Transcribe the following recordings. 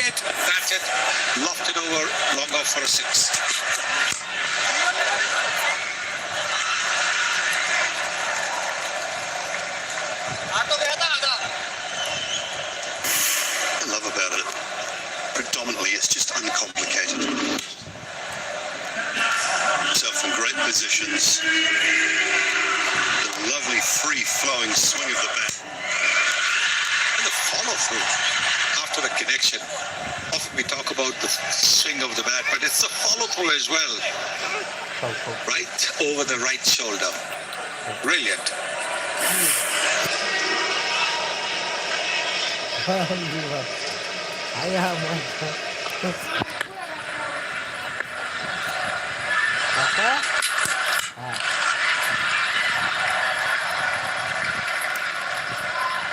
it, batted, lofted over, long off for a 6. I love about it, predominantly, it's just uncomplicated. So from great positions, the lovely free-flowing swing of the bat. And the follow-through after the connection. Often we talk about the swing of the bat, but it's the follow-through as well. Right over the right shoulder. Brilliant.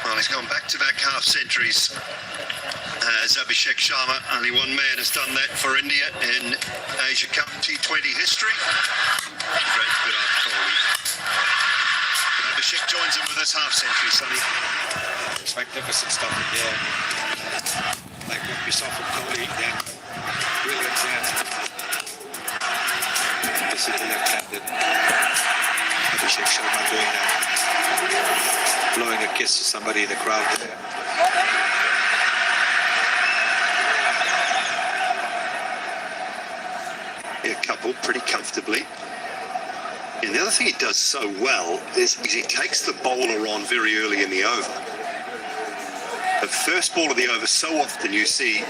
Well, he's gone back-to-back half-centuries. As Abhishek Sharma, only one man has done that for India in Asia Cup T20 history. Great bit of Kohli. Abhishek joins him with his half-century, Sonny. It's magnificent stuff in there. Like what we saw from Kohli again. Brilliant there. This is the left-handed Abhishek Sharma doing that. Blowing a kiss to somebody in the crowd there. A couple pretty comfortably. And the other thing he does so well is he takes the bowler on very early in the over. The first ball of the over, so often you see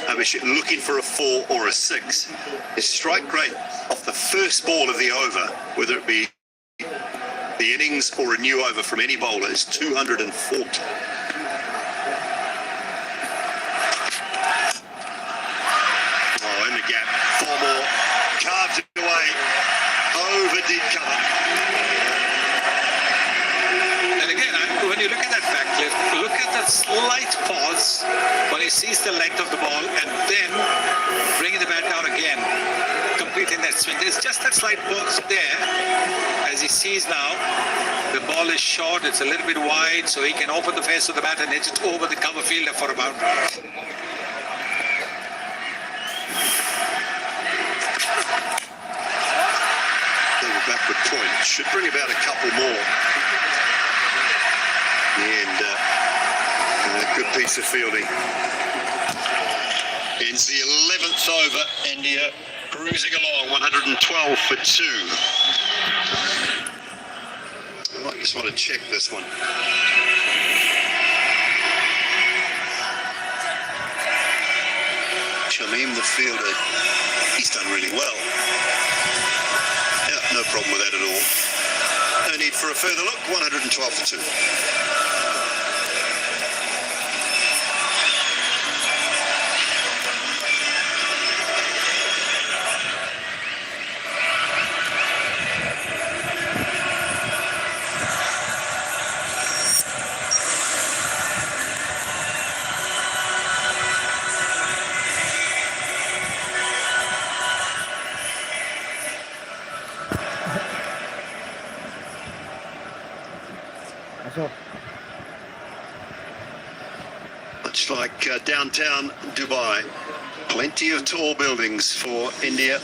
Abhishek looking for a 4 or a 6. His strike rate off the first ball of the over, whether it be the innings or a new over from any bowler, is 240. Oh, in the gap, 4 more. Carved it away. Over did cover. And again, when you look at that backlift, look at that slight pause when he sees the length of the ball and then bringing the bat down again, completing that swing. There's just that slight pause there as he sees now the ball is short, it's a little bit wide, so he can open the face of the bat and hit it over the cover fielder for about. Backward point should bring about a couple more. And a good piece of fielding. Ends the 11th over. India cruising along, 112 for 2. I might just want to check this one. Shamim, the fielder, he's done really well. No problem with that at all. No need for a further look. 112 for 2. Much like downtown Dubai, plenty of tall buildings for India.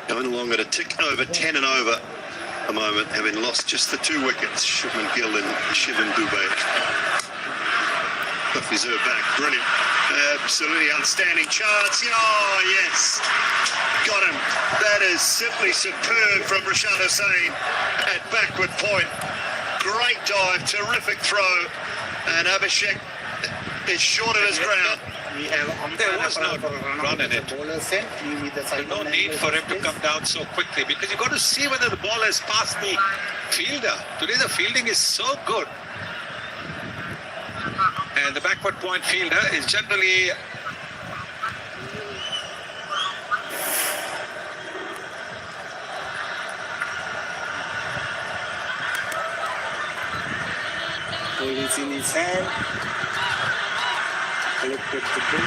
Going along at a tick over 10 and over at the moment, having lost just the 2 wickets, Shubman Gill and Shivam Dubey. Off reserve back, brilliant. Absolutely outstanding chance. Oh, yes. Got him. That is simply superb from Rashad Hussain at backward point. Great dive, terrific throw. And Abhishek is short of his ground. There was no run in it. There's no need for him to come down so quickly because you've got to see whether the ball has passed the fielder. Today the fielding is so good. And the backward point fielder is generally It's in his hand. Collected the ball.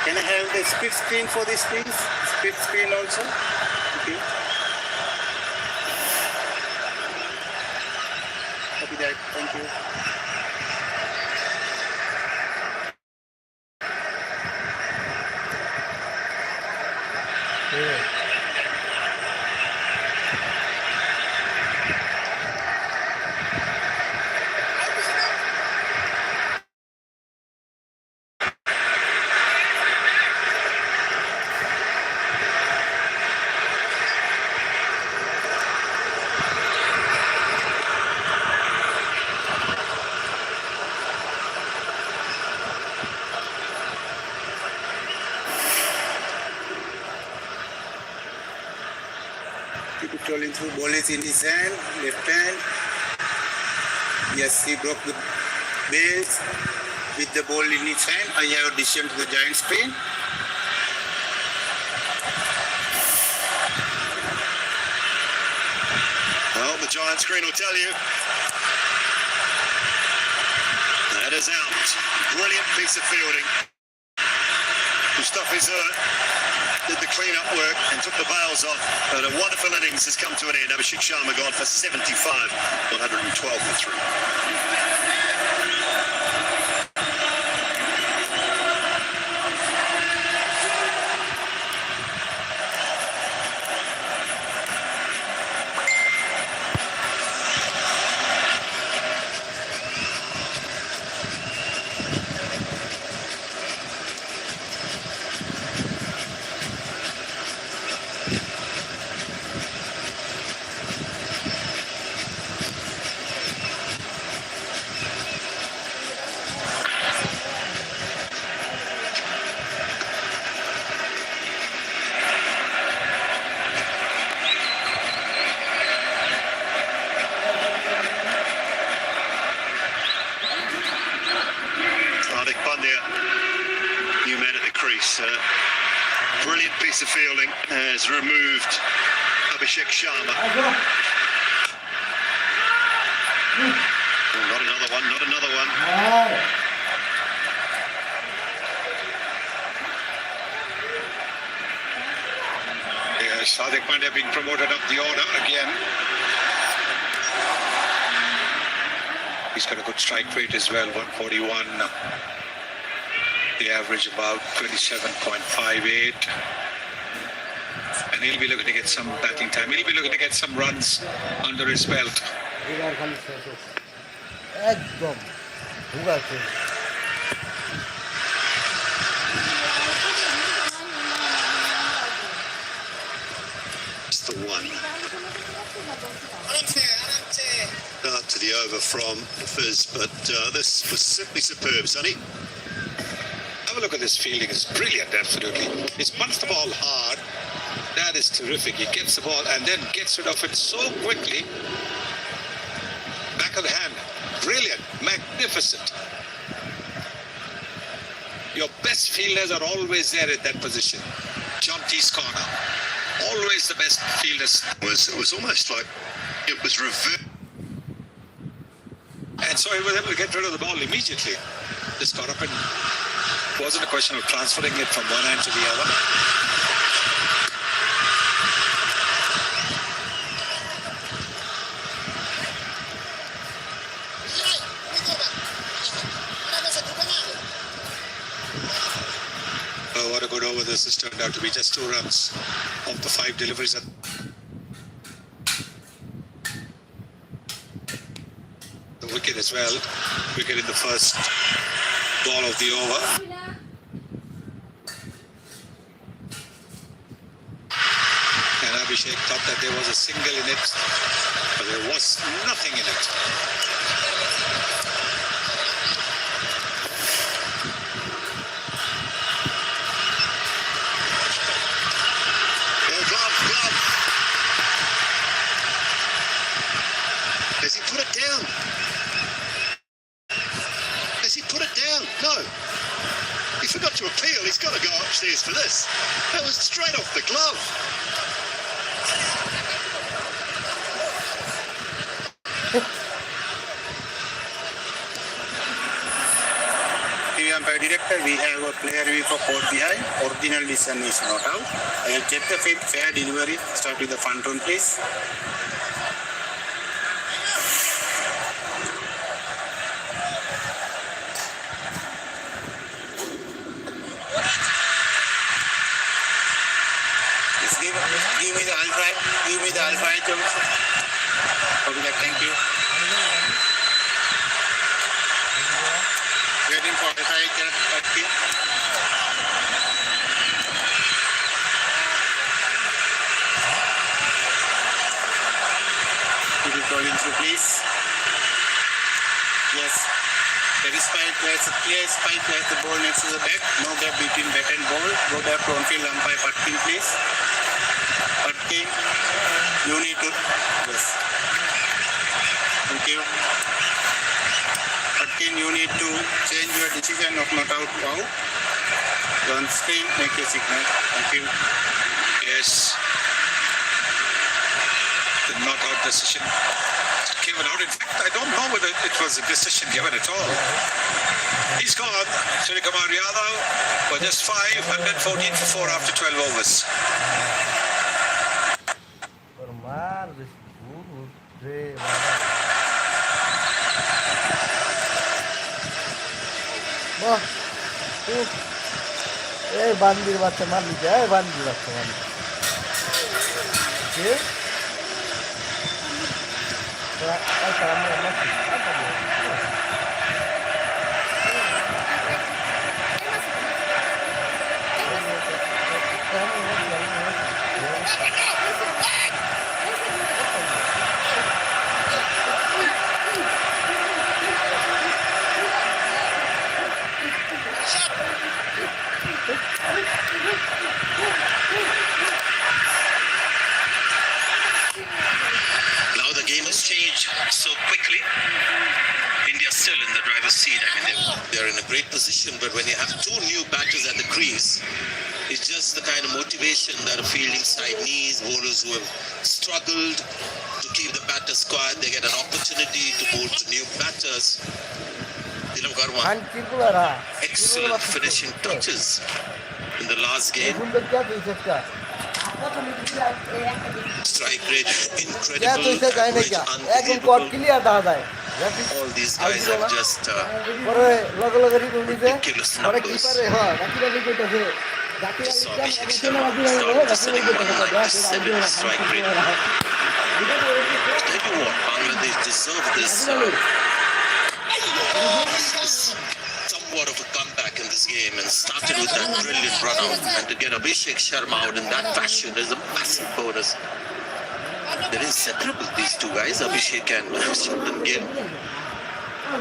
Can I have the split screen for this, please? Split screen also. Okay. Copy that. Thank you. Keep it rolling through. Ball is in his hand, left hand. Yes, he broke the base with the ball in his hand. I have addition to the giant screen. Well, the giant screen will tell you. That is out. Brilliant piece of fielding. Mustafi Zert did the clean-up work and took the bails off. But a wonderful innings has come to an end. Abhishek Sharma gone for 75, 112 for 3. Hardik Pandya, new man at the crease. Brilliant piece of fielding has removed Abhishek Sharma. Oh, not another one, not another one. Yes, Hardik Pandya being promoted up the order again. He's got a good strike rate as well, 141. The average about 27.58. And he'll be looking to get some batting time. He'll be looking to get some runs under his belt. একদম ঢুকাচ্ছে It's the one. Start to the over from Fizz, but this was simply superb, Sonny. Have a look at this fielding. It's brilliant, absolutely. He's punched the ball hard. That is terrific. He gets the ball and then gets rid of it so quickly. Back of the hand. Brilliant. Magnificent. Your best fielders are always there at that position. John T's corner. Always the best fielders. It was almost like it was reversed. And so he was able to get rid of the ball immediately. Just got up and it wasn't a question of transferring it from one hand to the other. Oh, what a good over this has turned out to be. Just 2 runs off the 5 deliveries. The wicket as well. Wicket in the first ball of the over. And Abhishek thought that there was a single in it, but there was nothing in it. Glove. Has he put it down? Has he put it down? No. He forgot to appeal. He's got to go upstairs for this. That was straight off the glove. TV umpire director, we have a player view for caught behind. Original decision is not out. I will check the fair delivery. Start with the front run, please. Thank you, please. Yes. There is 5 players. Players 5 players. The ball next to the bat. No gap between bat and ball. Go back to on-field umpire Patkin, please. Patkin, you need to. Yes. Thank you. Patkin, you need to change your decision of not out to out. On screen, make a signal. Thank you. Yes. The knockout decision given out. In fact, I don't know whether it was a decision given at all. He's gone. Suryakumar Yadav for just 514 for 4 after 12 overs. Formar burro de বাহ এই বান্দির বাচ্চা মারলি এই বান্দির বাচ্চা মারলি যে Now the game has changed so quickly. India's still in the driver's seat. I mean, they're in a great position, but when you have 2 new batters at the crease, it's just the kind of motivation that a fielding side needs. Bowlers who have struggled to keep the batters quiet, they get an opportunity to bowl to new batters. Tilak Verma, Khan কিরকুলারা excellent finishing touches in the last game. সুন্দর क्या তুইছে একটা Strike rate क्या incredible. তুইছে যায় না Average क्या একদম কট unbelievable. Clear দেখা যায় All these guys have just পরে লগে লগে রিপোর্ট দিছে ridiculous পরে কি numbers. পারে হ্যাঁ রাকিব আলী কইতাছে Rakib Just saw Ali Abhishek Sharma down to selling 197 strike rate. Tell you what, Bangladesh deserve this somewhat of a comeback in this game and started with that brilliant run out. And to get Abhishek Sharma out in that fashion is a massive bonus. They're inseparable, these 2 guys, Abhishek and Shubman Gill.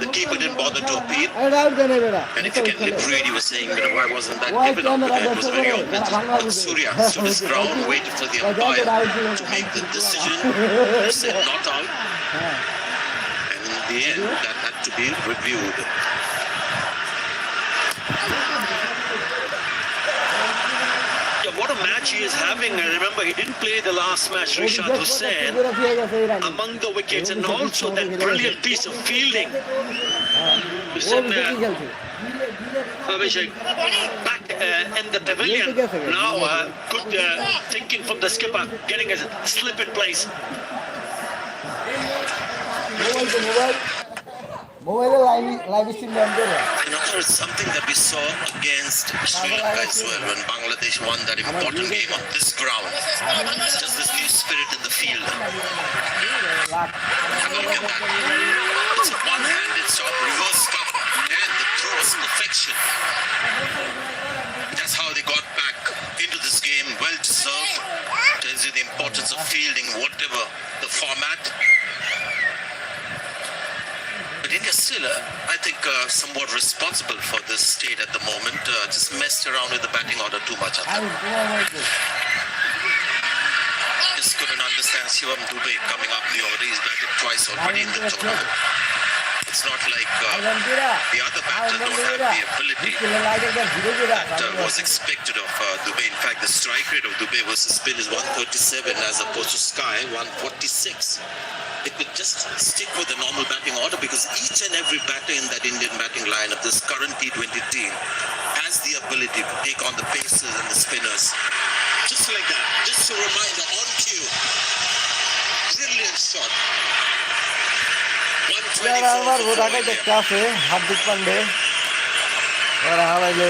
The keeper didn't bother to appeal. এটা out দেনে বেটা And if you can lip read, he was saying, why wasn't that given up? It was very obvious. But Surya stood his ground, waited for the umpire to make the decision, said not out. And in the end, that had to be reviewed. Yeah, what a match he is having. And remember, he didn't play the last match, Rishad Hussain, among the wickets, and also that brilliant piece of fielding. Hussain, Abhishek back in the pavilion. Now, good thinking from the skipper, getting a slip in place. মোবাইলে live stream বন্ধ করে You know, there is something that we saw against Sri Lanka as well when Bangladesh won that important game on this ground. Just this new spirit in the field. Have a look at that. It's a one-handed shot, reverse cut, and the throw is perfection. That's how they got back into this game. Well deserved. Tells you the importance of fielding, whatever the format. But India still, I think, somewhat responsible for this state at the moment. Just messed around with the batting order too much. I think. Just couldn't understand Shivam Dubey coming up the order. He's batted twice already in the tournament. It's not like the other batters don't have the ability that was expected of Dubey. In fact, the strike rate of Dubey versus spin is 137 as opposed to Sky 146. They could just stick with the normal batting order because each and every batter in that Indian batting lineup, this current T20 team, has the ability to take on the pacers and the spinners. Just like that. Just a reminder, on cue. Brilliant shot. 124 আমার for vote আগে India. দেখতে আছে হার্দিক পান্ডে ওরা হারাইলে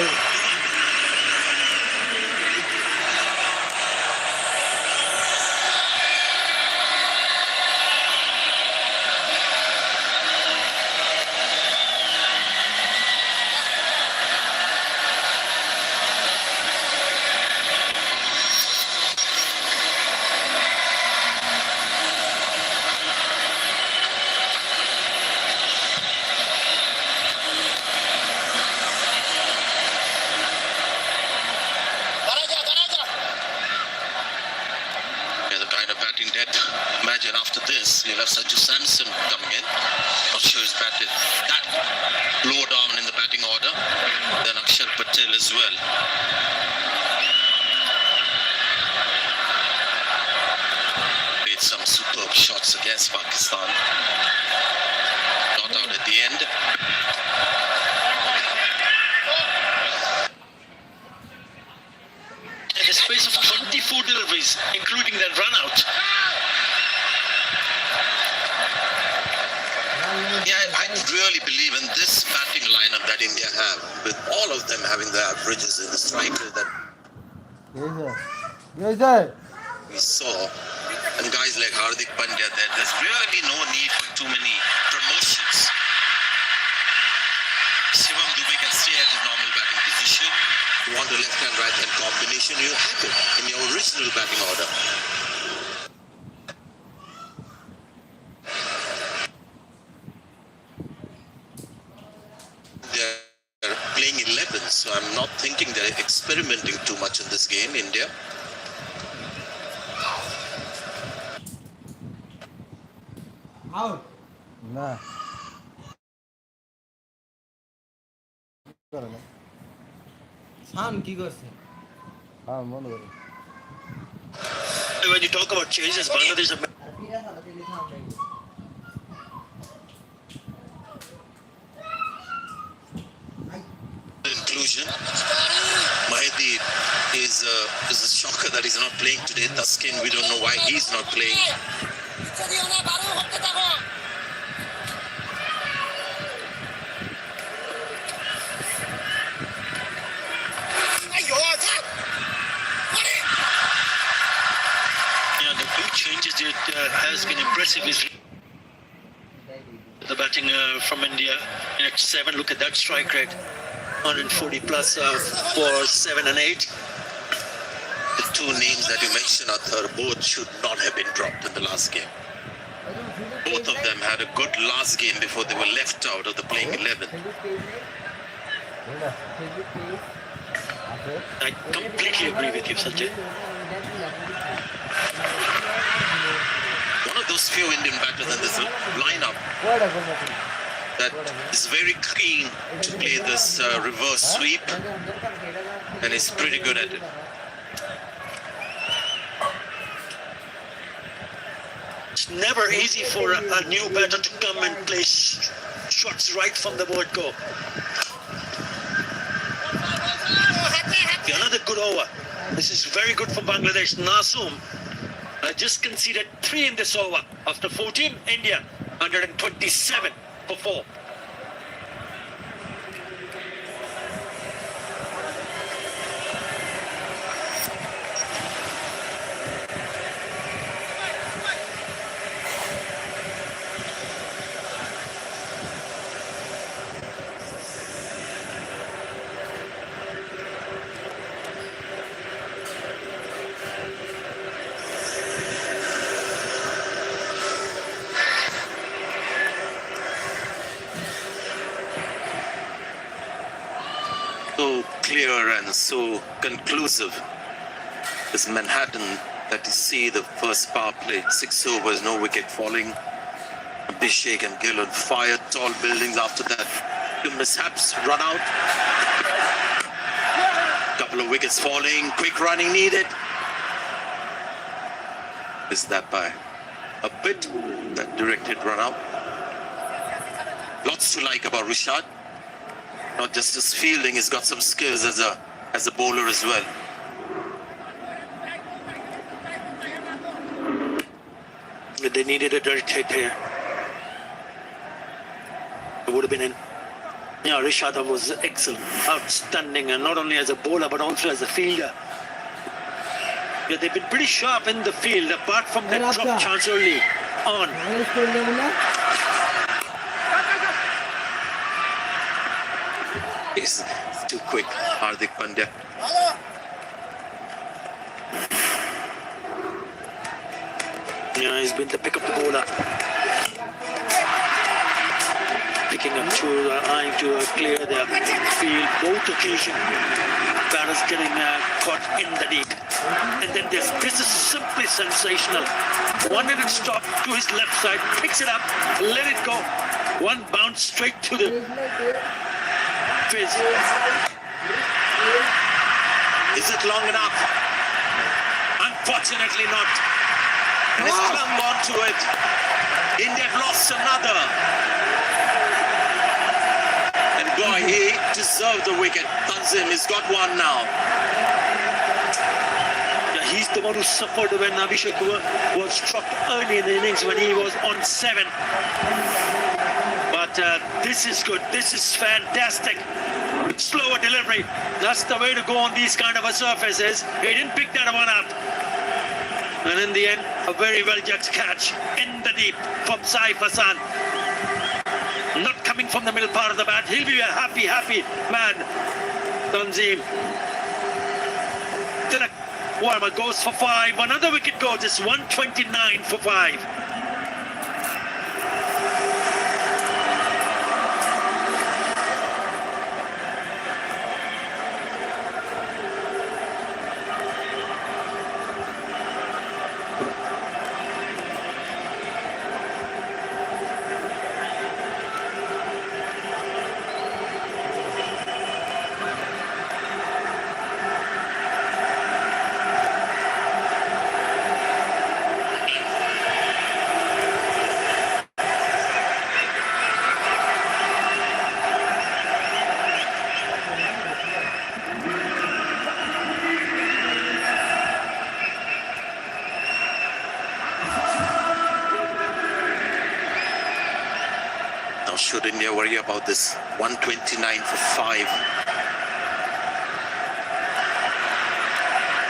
shots, including that run out. Yeah, I really believe in this batting lineup that India have, with all of them having the averages in the striker that we saw, and guys like Hardik Pandya, there's really no need for too many promotions. Shivam Dube can stay at his normal batting position. You want a left-hand, right-hand combination, you have it in your original batting order. They're playing 11, so I'm not thinking they're experimenting too much in this game, India. না করে না sound কি করছে হ্যাঁ মনে করে When you talk about changes, Bangladesh have Inclusion. Mahedi is a shocker that he's not playing today. Taskin, we don't know why he's not playing. Yeah, the big changes that has been impressive is the batting from India at 7. Look at that strike rate, 140 plus for 7 and 8. The two names that you mentioned, Athar, both should not have been dropped in the last game. Both of them had a good last game before they were left out of the playing 11. I completely agree with you, Sanjay. One of those few Indian batters in this lineup that is very keen to play this reverse sweep, and is pretty good at it. It's never easy for a new batter to come and play shots right from the word go. Another good over. This is very good for Bangladesh. Nasum just conceded 3 in this over. After 14, India 127 for 4. So clear and so conclusive is Manhattan that you see the first power play. 6 overs, no wicket falling. Abhishek and Gill on fire. Tall buildings after that. 2 mishaps, run out. Couple of wickets falling. Quick running needed. Is that by a bit, that directed run out. Lots to like about Rishad. Not just his fielding, he's got some skills as a bowler as well. They needed a direct hit here. It would have been in. Yeah, Rishad was excellent, outstanding, and not only as a bowler but also as a fielder. Yeah, they've been pretty sharp in the field, apart from that drop chance early on. He's too quick, Hardik Pandya. Yeah, he's been the pick up the bowler. Picking up to eyeing to clear the field. Both occasions, Barras getting caught in the deep. And then this is simply sensational. 1 minute stop to his left side, picks it up, let it go. One bounce straight to the fizz. Is it long enough? Unfortunately not. And he's clung on to it. India have lost another. And boy, he deserved the wicket. Tanzim, he's got one now. Yeah, he's the one who suffered when Abhishek was struck early in the innings when he was on 7. But this is good. This is fantastic. Slower delivery. That's the way to go on these kind of a surfaces. He didn't pick that one up. And in the end, a very well judged catch in the deep from Saif Hassan. Not coming from the middle part of the bat. He'll be a happy man. Tanzim. Tilak Warma goes for 5. Another wicket goes. It's 129 for 5. Should India worry about this 129 for 5?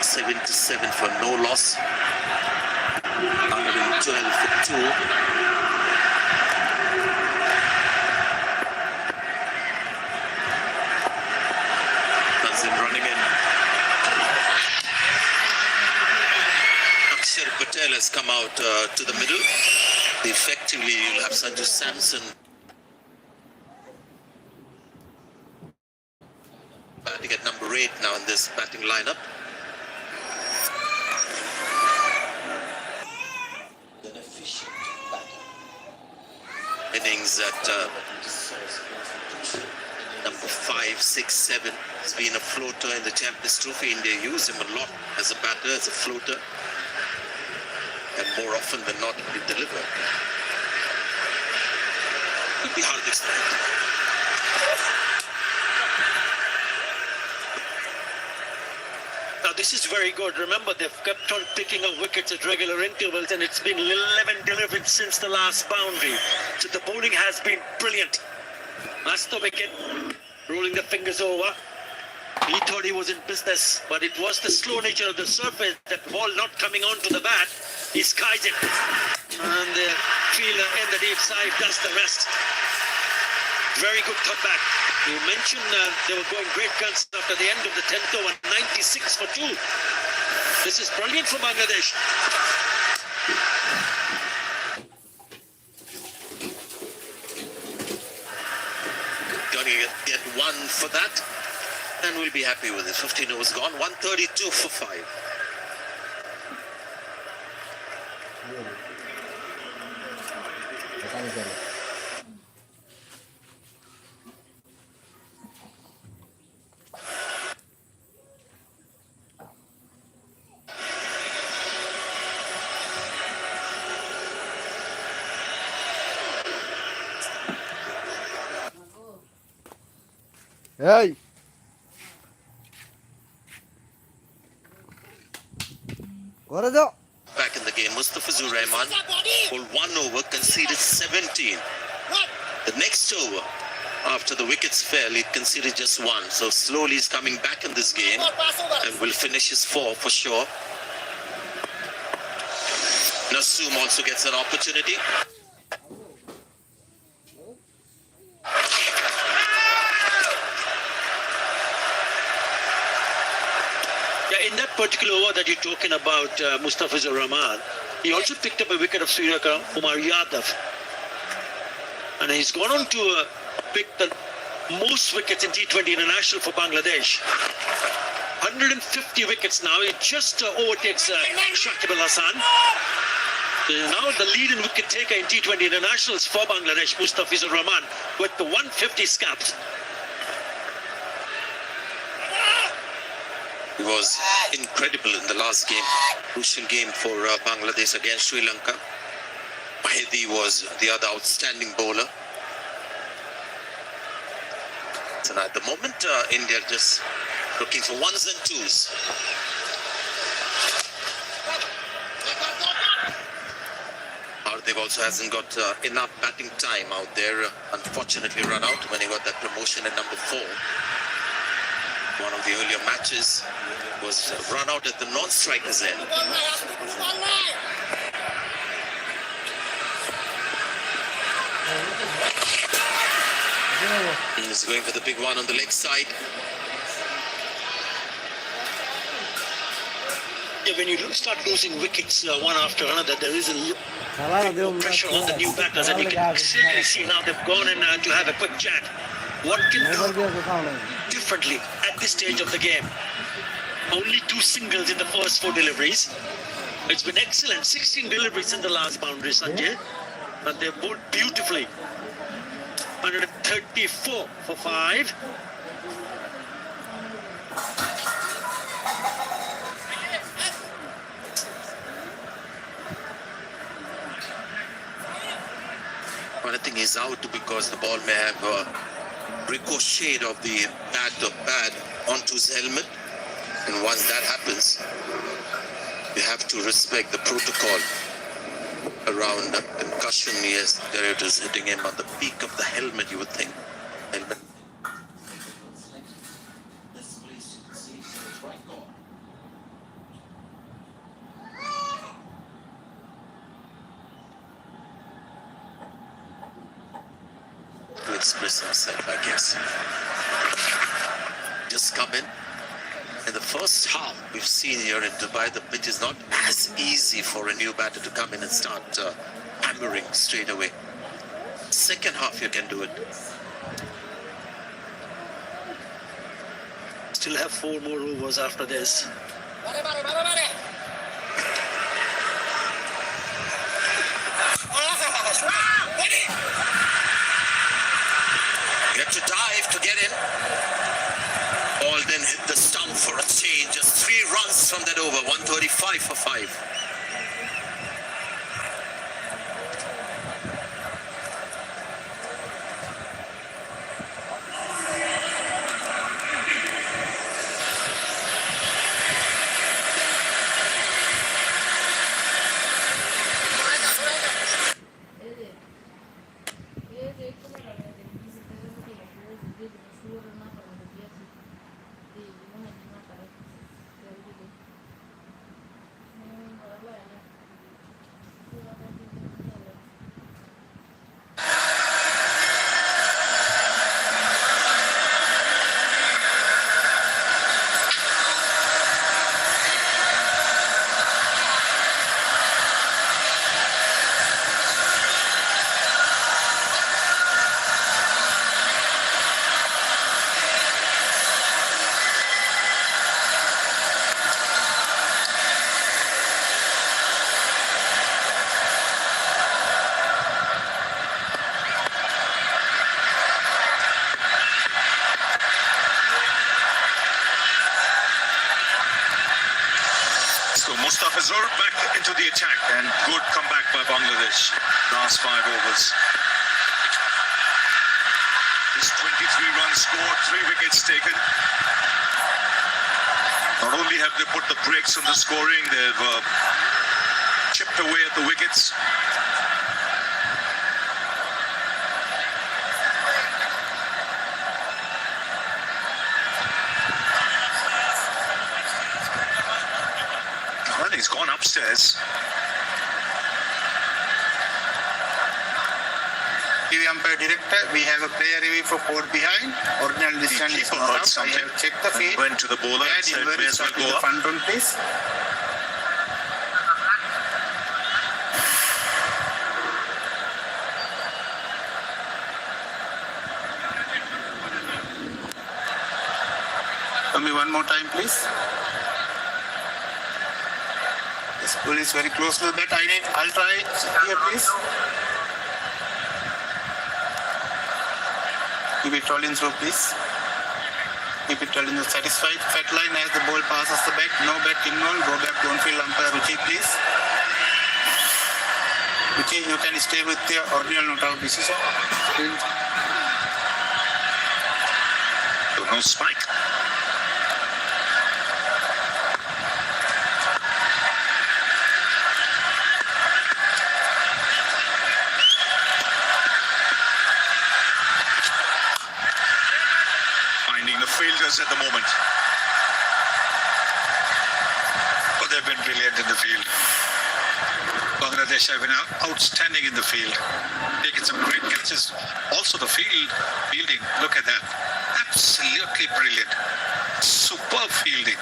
77 for no loss. 112 for 2. Tanzim running in. Akshar Patel has come out to the middle. Effectively, you'll have Sanju Samson batting at number 8 now in this batting lineup. An efficient batter. Innings at number 5, 6, 7. He's been a floater in the Champions Trophy. India use him a lot as a batter, as a floater. And more often than not, he delivered. Could be Hardik's night. Now this is very good. Remember, they've kept on picking up wickets at regular intervals and it's been 11 delivered since the last boundary. So the bowling has been brilliant. That's the wicket. Rolling the fingers over. He thought he was in business, but it was the slow nature of the surface, that ball not coming onto the bat. He skies it. And the fielder in the deep side does the rest. Very good comeback. You mentioned they were going great guns after the end of the 10th over, 96 for 2. This is brilliant for Bangladesh. Going to get 1 for that, and we'll be happy with it. 15 overs gone, 132 for 5. এই করে দাও। Back in the game, Mustafizur Rahman pulled 1 over, conceded 17. The next over, after the wickets fell, he conceded just 1. So slowly he's coming back in this game and will finish his 4 for sure. Nasoom also gets an opportunity. In that particular over that you're talking about, Mustafizur Rahman, he also picked up a wicket of Sri Lanka, Umar Yadav. And he's gone on to pick the most wickets in T20 International for Bangladesh. 150 wickets now. He just overtakes Shakib Al Hasan. Now the lead in wicket taker in T20 Internationals for Bangladesh, Mustafizur Rahman, with the 150 scaps. He was incredible in the last game, crucial game for Bangladesh against Sri Lanka. Mahedi was the other outstanding bowler. So now at the moment, India just looking for 1s and 2s. They've also hasn't got enough batting time out there. Unfortunately, run out when he got that promotion at number 4. One of the earlier matches was run out at the non-strikers end. He's going for the big one on the leg side. Yeah, when you start losing wickets one after another, there is a খেলা দেও pressure on the new batters, and you can clearly see now they've gone in to have a quick chat. What can mobile do দিয়ে কোথাও নেই differently at this stage of the game? Only 2 singles in the first 4 deliveries. It's been excellent. 16 deliveries in the last boundary, Sanjay, and they're bowled beautifully. 134 for 5. But I think he's out because the ball may have ricocheted of the bat of pad onto his helmet. And once that happens, you have to respect the protocol around concussion. Yes, there it is, hitting him on the peak of the helmet, you would think. Helmet. To express himself, I guess. Just come in. In the first half, we've seen here in Dubai, the pitch is not as easy for a new batter to come in and start hammering straight away. Second half, you can do it. Still have 4 more overs after this. You have to dive to get in. Ball then hit the stump for a change. Just 3 runs from that over. 135 for 5. So Mustafizur back into the attack, and good comeback by Bangladesh. Last 5 overs. This 23 runs scored, 3 wickets taken. Not only have they put the brakes on the scoring, they've chipped away at the wickets. Well, he's gone upstairs. TV umpire director, we have a player review for port behind. Ordinary distance is keeper not heard up. I something have checked the field. Went to the bowler and Bad said, injury, may as well start with go the up. front run, please. Tell me one more time, please. The school is very close to that. I'll try it here, please. Keep it all in through, please. Keep it all in the satisfied. Fat line as the ball passes the back. No back involved. Go back to on-field umpire Ruchi, please. Ruchi, you can stay with the original not out decision. So no spike. focus at the moment. Oh, they've been brilliant in the field. Bangladesh have been outstanding in the field, taking some great catches. Also the fielding, look at that. Absolutely brilliant. Superb fielding.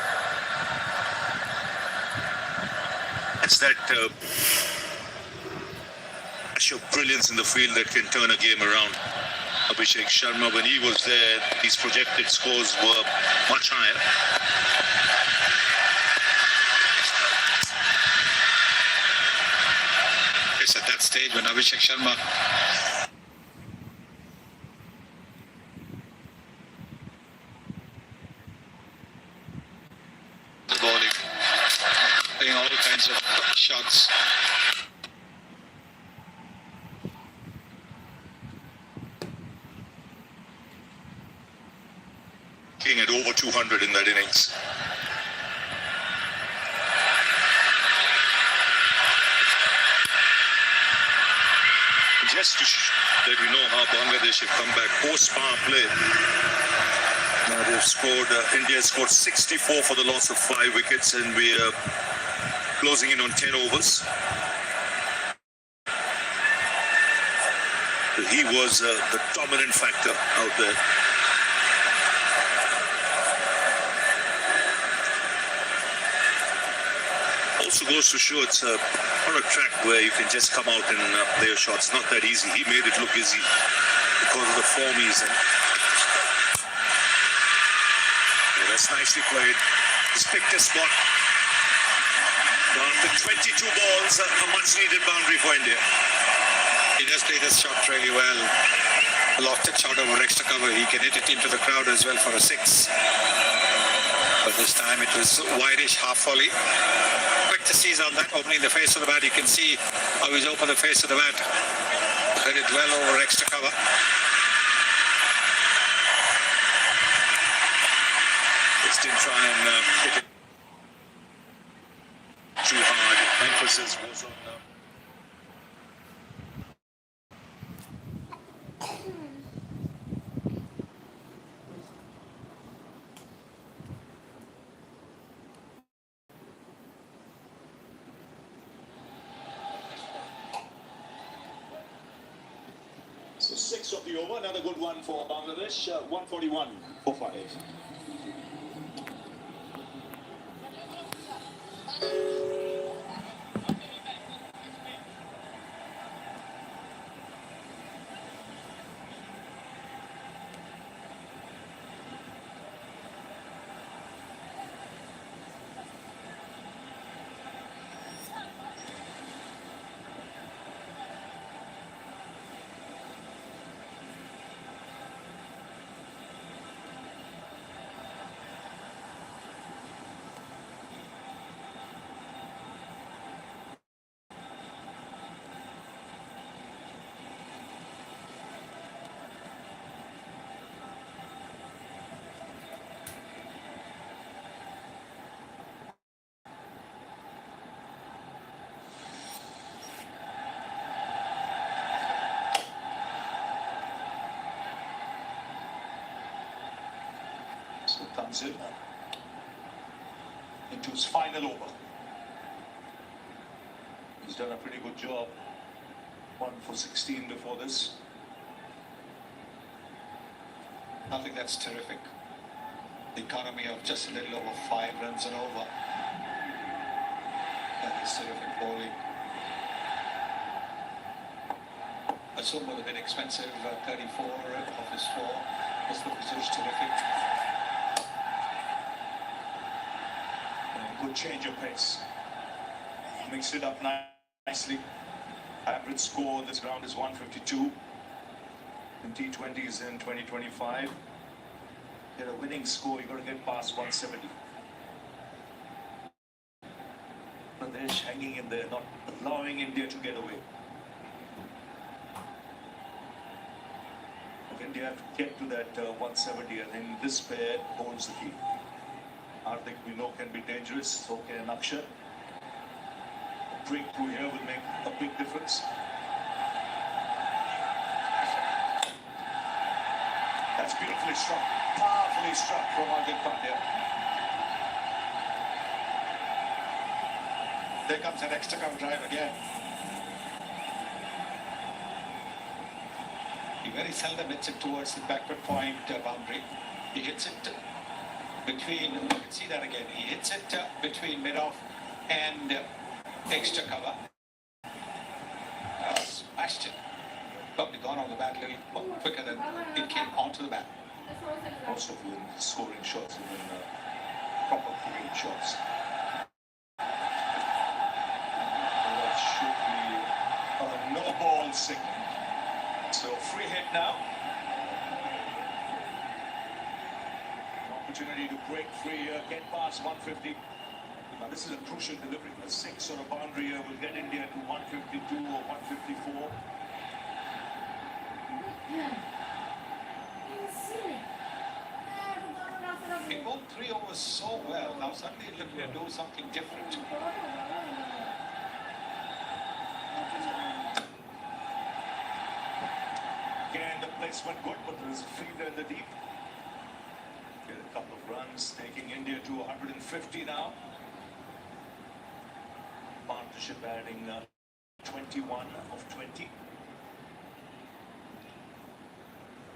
It's that flash of brilliance in the field that can turn a game around. Abhishek Sharma, when he was there, these projected scores were much higher. Yes, at that stage when Abhishek Sharma the bowling, playing all kinds of shots. King at over 200 in that innings. Just to let you know how Bangladesh have come back post power play. Now they've scored, India has scored 64 for the loss of 5 wickets, and we are closing in on 10 overs. He was the dominant factor out there. Also goes to show it's not a track where you can just come out and play your shots. Not that easy. He made it look easy because of the form he's in. Yeah, that's nicely played. He's picked a spot. After 22 balls, a much needed boundary for India. He does play this shot really well. A lofted shot over extra cover. He can hit it into the crowd as well for a 6. But this time it was wideish half volley. Quick to seize on that, opening the face of the bat. You can see how he's opened the face of the bat. Hit it well over extra cover. Just didn't try and hit it too hard. Emphasis was on So 6 of the over, another good one for Bangladesh, 141 for 5. So comes in into his final over. He's done a pretty good job. 1 for 16 before this. I think that's terrific. The economy of just a little over 5 runs and over. That is terrific bowling. Assume would have been expensive, 34 of his 4. Was the pitch terrific. Good change of pace. Mixed it up nicely. Average score this round is 152. In T20s in 2025. Get a winning score, you're going to get past 170. Bangladesh hanging in there, not allowing India to get away. If India have to get to that 170, and then this pair holds the key. Hardik we know can be dangerous, so can Akshar. A breakthrough here will make a big difference. That's beautifully struck. Powerfully struck from Hardik Pandya. There comes an extra cover drive again. He very seldom hits it towards the backward point boundary. He hits it between, you can see that again, he hits it between mid-off and extra cover. Smashed it. Probably gone on the bat a little quicker than it came onto the bat. Most of them scoring shots have been proper great shots. That should be a no ball signal. So free hit now. An opportunity to break free, get past 150. Now this is a crucial delivery. A 6 on a boundary here will get India to 152 or 154. He bowled 3 overs so well. Now suddenly he's looking to do something different. Again, the placement good, but there is a fielder in the deep. Get a couple of runs, taking India to 150 now. Partnership adding 21 of 20.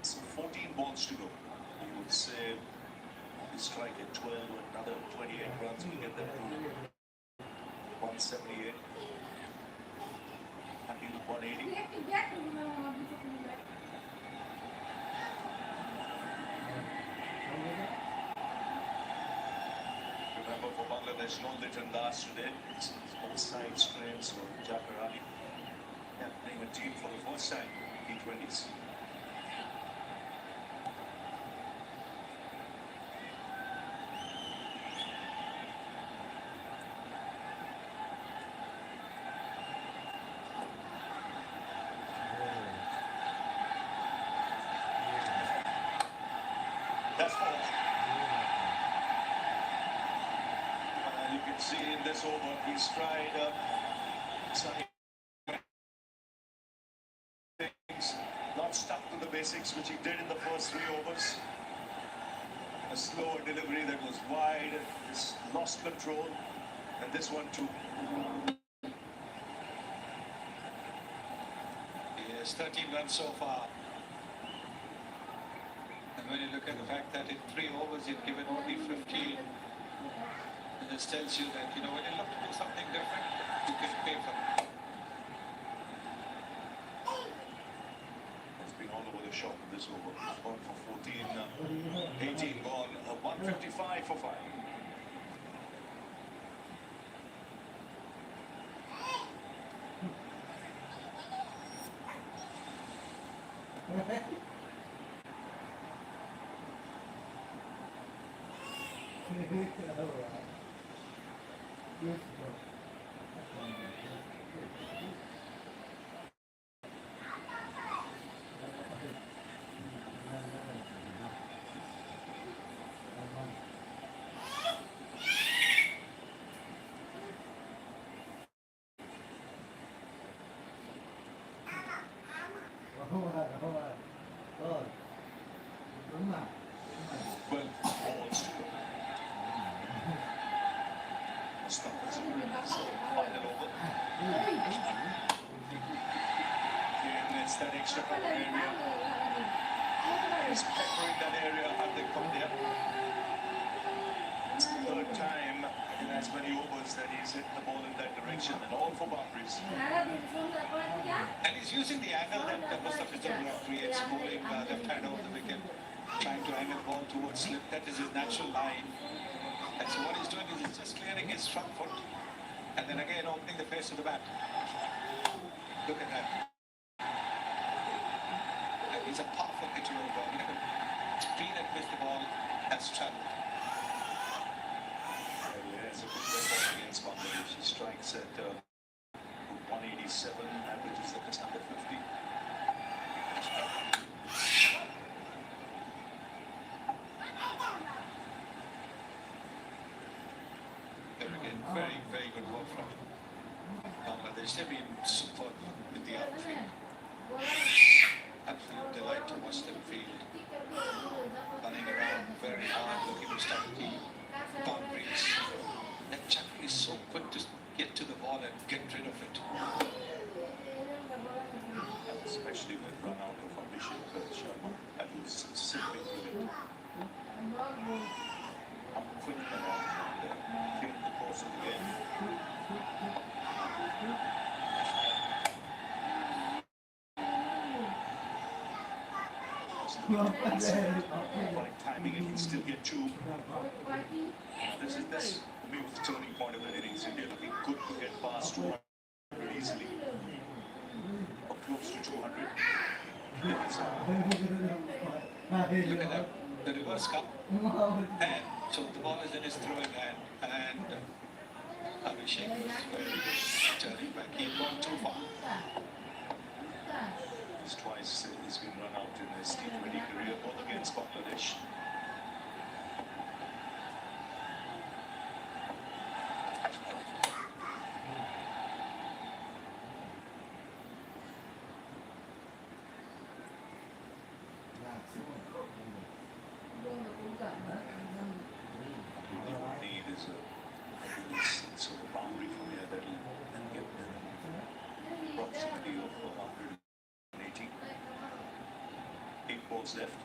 So 14 balls to go. You would say we strike at 12, another 28 runs, we get them to 178. Happy with 180. Remember, for Bangladesh, no Litton Das today. It's both side strains for Jafar Ali. Playing a team for the first time in T20s. That's four. You can see in this over, he's tried some things, not stuck to the basics, which he did in the first 3 overs. A slower delivery that was wide, just lost control, and this one too. He has 13 runs so far. And when you look at the fact that in 3 overs he's given only 15, it just tells you that, you know, when you look to do something different, you can pay for it. It's been all over the shop in this over. Gone for 14, 18 gone, 155 for 5. Well, balls to go. Stop this final over. Again, it's that extra cover area. He's peppering that area at the Pandya. It's the 3rd time in as many overs that he's hit the ball in that direction, and all for boundaries. And he's using the angle that Mustafa creates, bowling left hand over the wicket, trying to angle the ball towards slip. That is his natural line. And so what he's doing is he's just clearing his front foot and then again opening the face of the bat. Look at that. And he's a powerful hitter of the ball. Look at the speed at which the ball has traveled. There's a good record against Bangladesh. He strikes at 187, averages at just under 50. Again, very, very good work from Bangladesh. They've been superb with the outfield. Absolute delight to watch them field. Running around. quick and cleared the course of the game. Right timing, it can still get two. This will be the turning point of the innings. India looking good to get past 200 easily, or close to 200. Look at that, the reverse cup. And so the ball is in his throwing hand, and Abhishek was turning back. He had gone too far. Twice he's been run out in his T20 career, both against Bangladesh. Need is a sort of boundary from here that will get the proximity of 180. 8 balls left.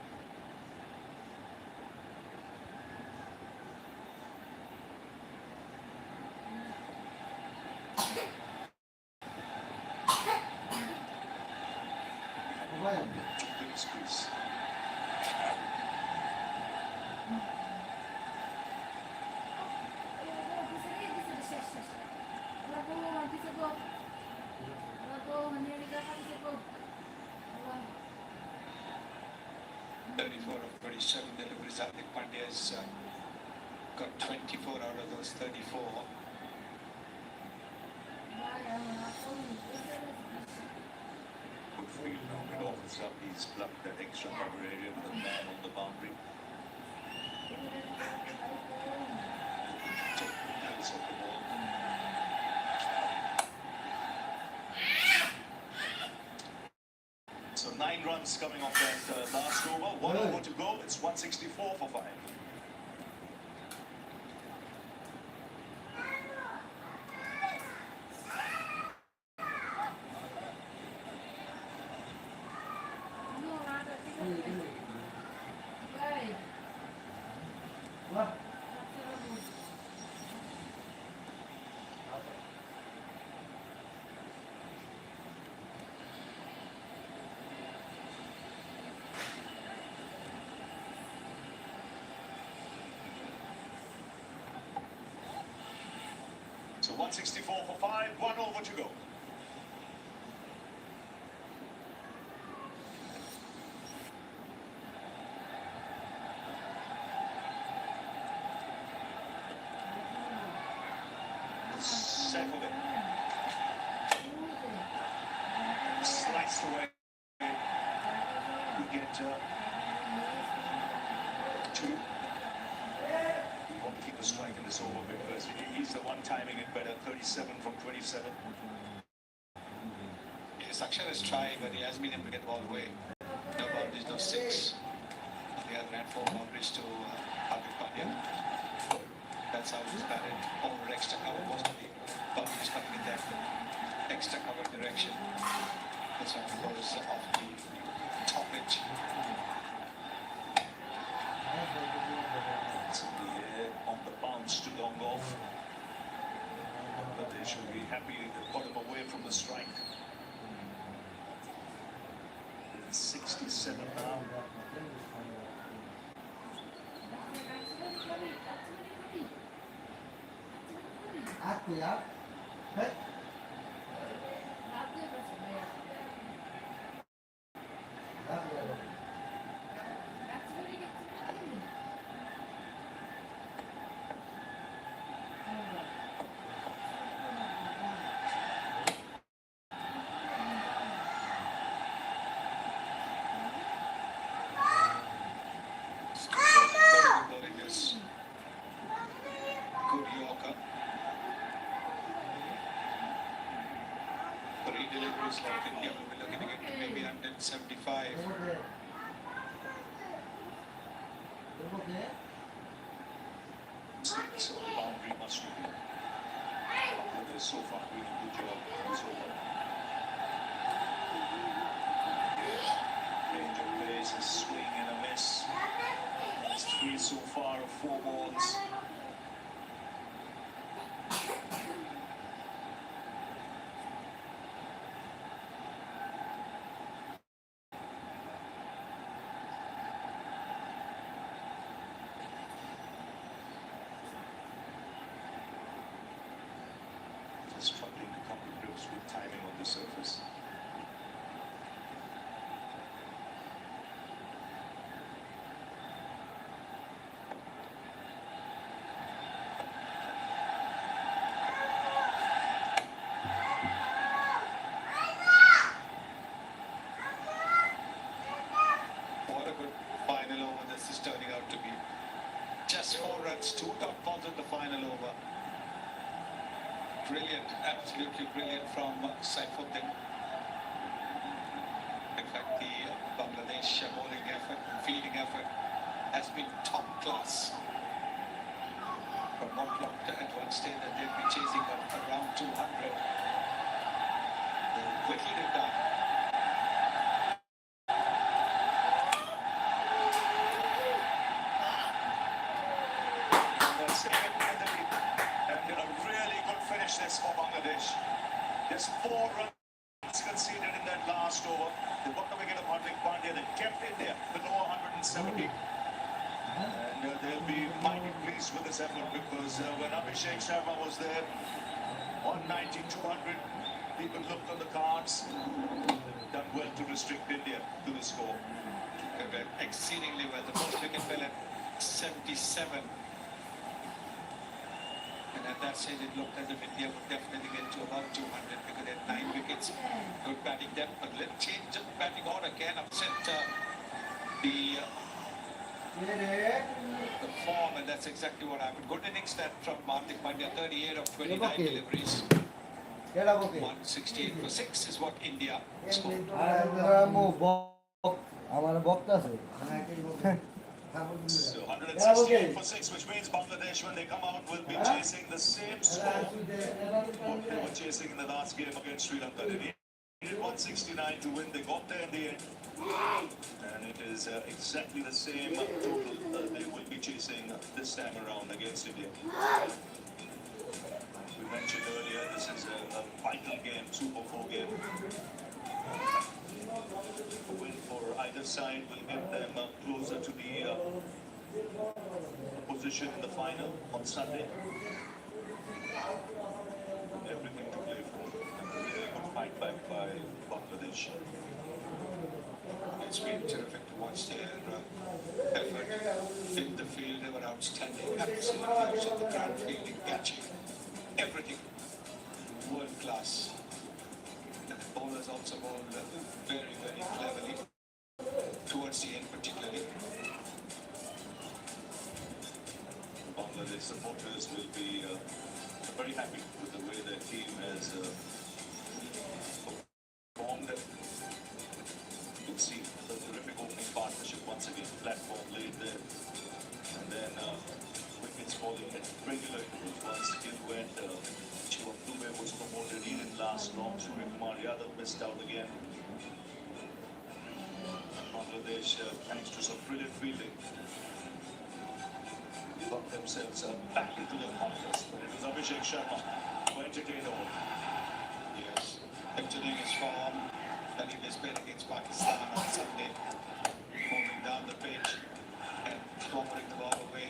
Big squeeze. Wow. 34 of 27 deliveries. Hardik Pandya has got 24 out of those 34. Good field now. It opens up. He's plucked that extra cover area with a man on the boundary. Check the pace of the ball. So 9 runs coming off that last over. 1 over to go. It's 164 for 5. So 164 for 5, 1 over to go. Settled it. Sliced away. We get 2. We want to keep a strike in this over because he's the one timing it better. 37 from 27. Yes, Akshar has tried, but he hasn't been able to get the ball away. No boundaries, no 6. On the other hand, 4 boundaries to Hardik Pandya. That's how he's batted over extra cover. Most of the boundaries coming in that extra cover direction. That's how it goes off the top edge. It's in the air on the bounce to long off. But they should be happy they put him away from the strike. 67 now. Good Yorker. 3 deliveries like India will be looking at maybe 175. So the boundary must be. They're so far doing a good job. It's over. Range of plays, a swing and a miss. That's 3 victories so far of 4 balls. Struggling to come to grips with timing on the surface. What a good final over this is turning out to be. Just 4 runs, 2 dot balls in the final over. Brilliant, absolutely brilliant from Saifuddin. In fact, the Bangladesh bowling effort and fielding effort has been top class. From what looked at one stage that they'd be chasing up around 200. They whittled it down. They're staying in the lead. And a really good finish this for Bangladesh. Just 4 runs conceded in that last over. They got the wicket of Hardik Pandya. They kept India below 170. And they'll be mighty pleased with this effort because when Abhishek Sharma was there, 190, 200, people looked on the cards. Done well to restrict India to the score. They were exceedingly well. The first wicket fell at 77. And at that stage, it looked as if India would definitely get to about 200 because they had 9 wickets. Good batting depth, but little change of batting order can upset the form, and that's exactly what happened. Good innings that from Hardik Pandya, 38 of 29 deliveries. 168 for 6 is what India scored. So 168 for 6, which means Bangladesh, when they come out, will be chasing the same score what they were chasing in the last game against Sri Lanka. They needed 169 to win. They got there in the end. And it is exactly the same total they will be chasing this time around against India. We mentioned earlier, this is a vital game, Super 4 game. A win for either side will get them closer to the position in the final on Sunday. Everything to play for. And a really good fight back by Bangladesh. It's been terrific to watch their effort in the field. They were outstanding, absolutely outstanding. The ground fielding, catching, everything world class. And the bowlers also bowled very, very cleverly towards the end, particularly. Bangladesh supporters will be very happy with the way their team has performed. You can see the terrific opening partnership once again, platform laid there, and then wickets falling at regular intervals. Once Gill went, Shivam Dube was promoted, he didn't last long. Surya Kumar Yadav missed out again. Bangladesh, thanks to some brilliant fielding, got themselves back into the contest. But it was Abhishek Sharma who entertained all. Yes, continuing his form that he displayed against Pakistan on Sunday, moving down the pitch and swamping the ball away.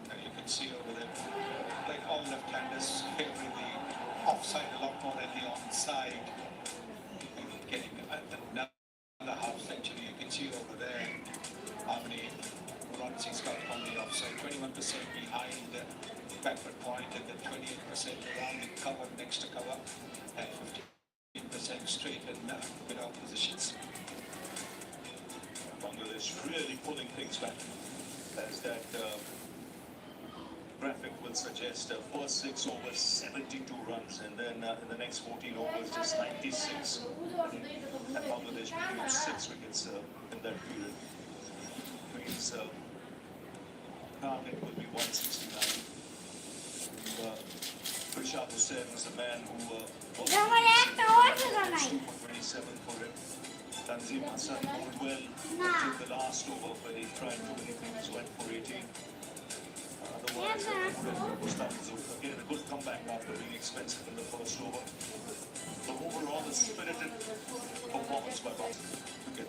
And you can see over there, like all left-handers, favoring the offside a lot more than the onside. Getting another half century, you can see over there how many runs he's got on the offside. 21% behind the backward point and then 28% around the cover, next to cover, and 15% straight and good oppositions. Bangladesh really pulling things back, as that graphic will suggest. First 6 overs, 72 runs, and then in the next 14 overs, just 96. And Bangladesh produced 6 wickets in that period. Means target will be 169. Rishad Hussain was a man who was 27 for him. Tanzim Hassan bowled well until the last over where he tried too many things, went for 18. Otherwise, Mustafiz again a good comeback after being expensive in the first over. So overall, a spirited performance by Bob wicket.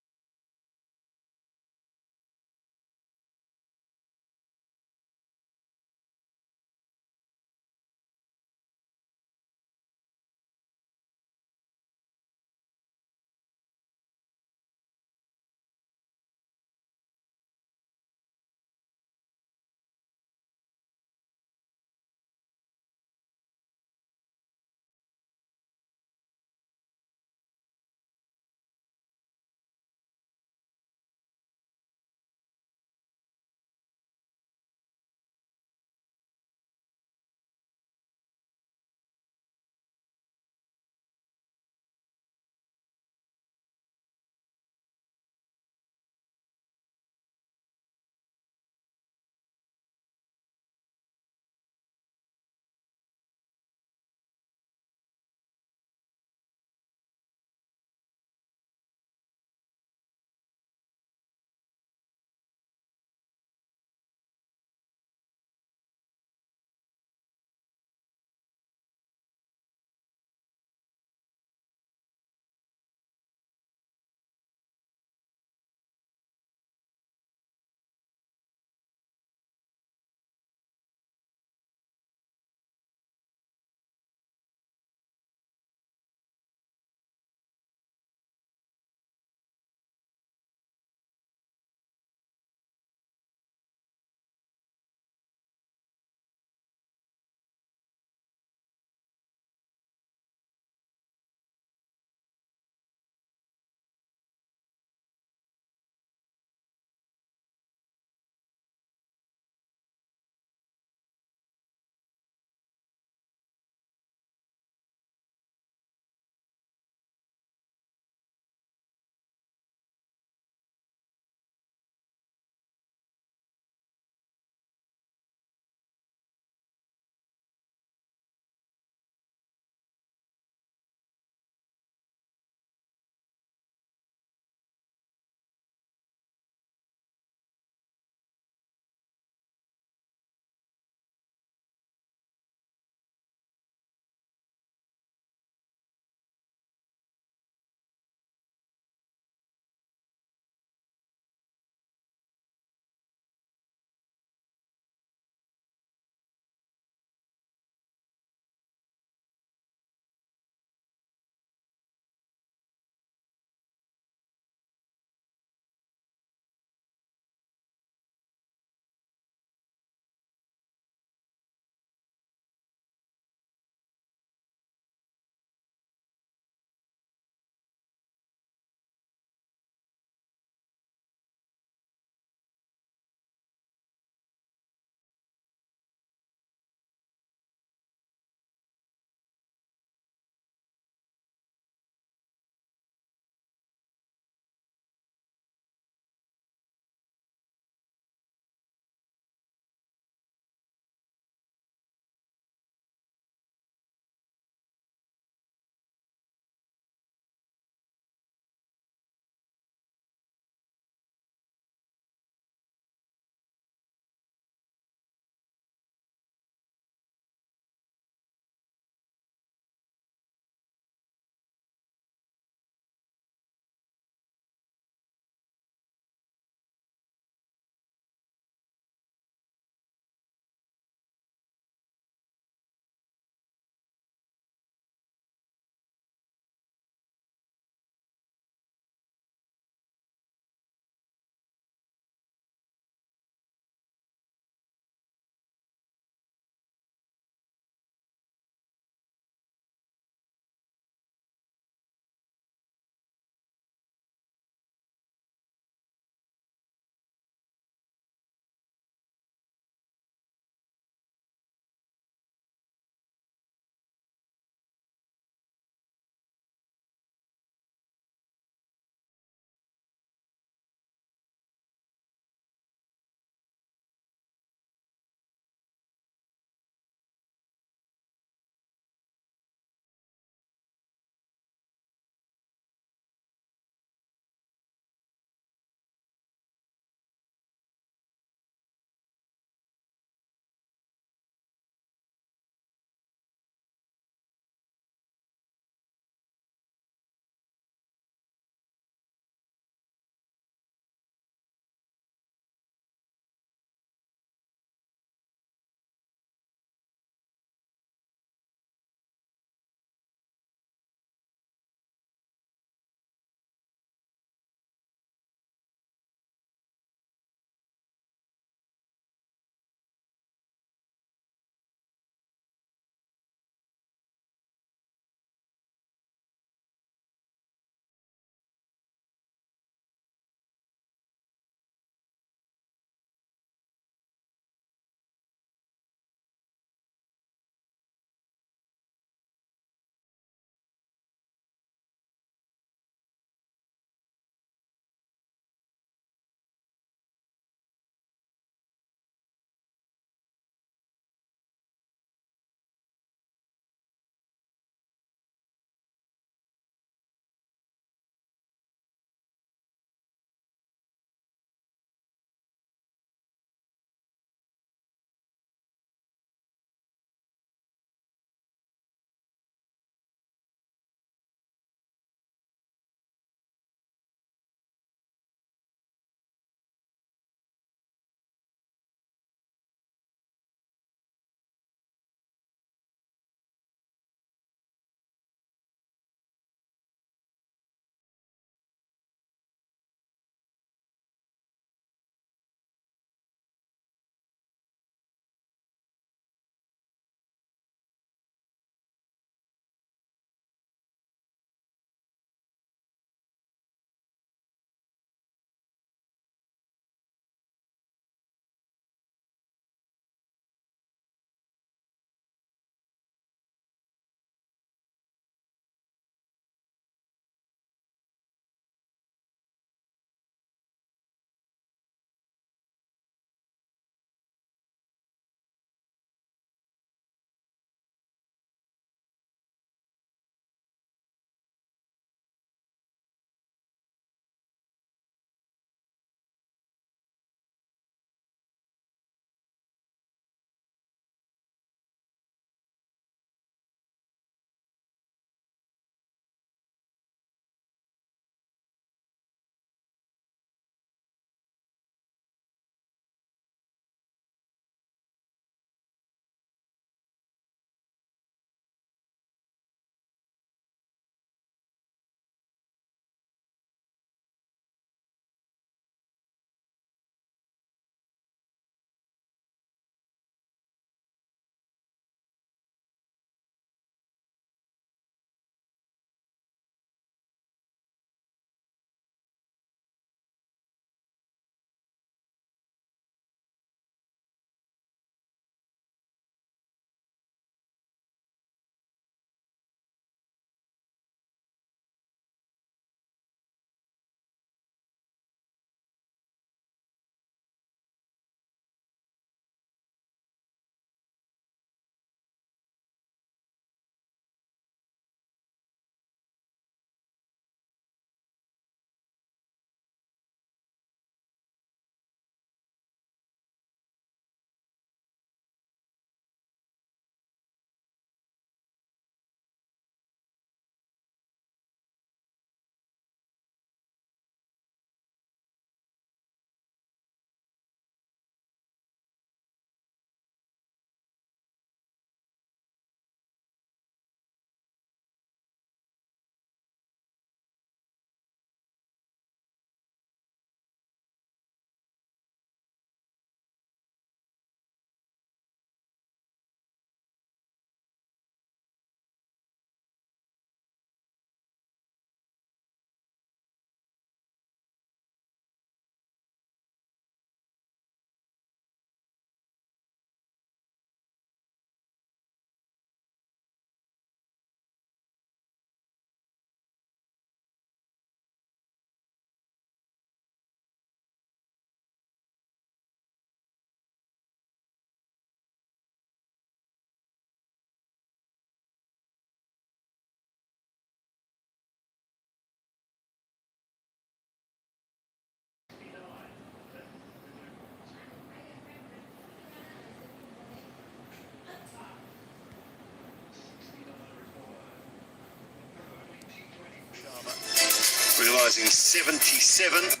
rising 77.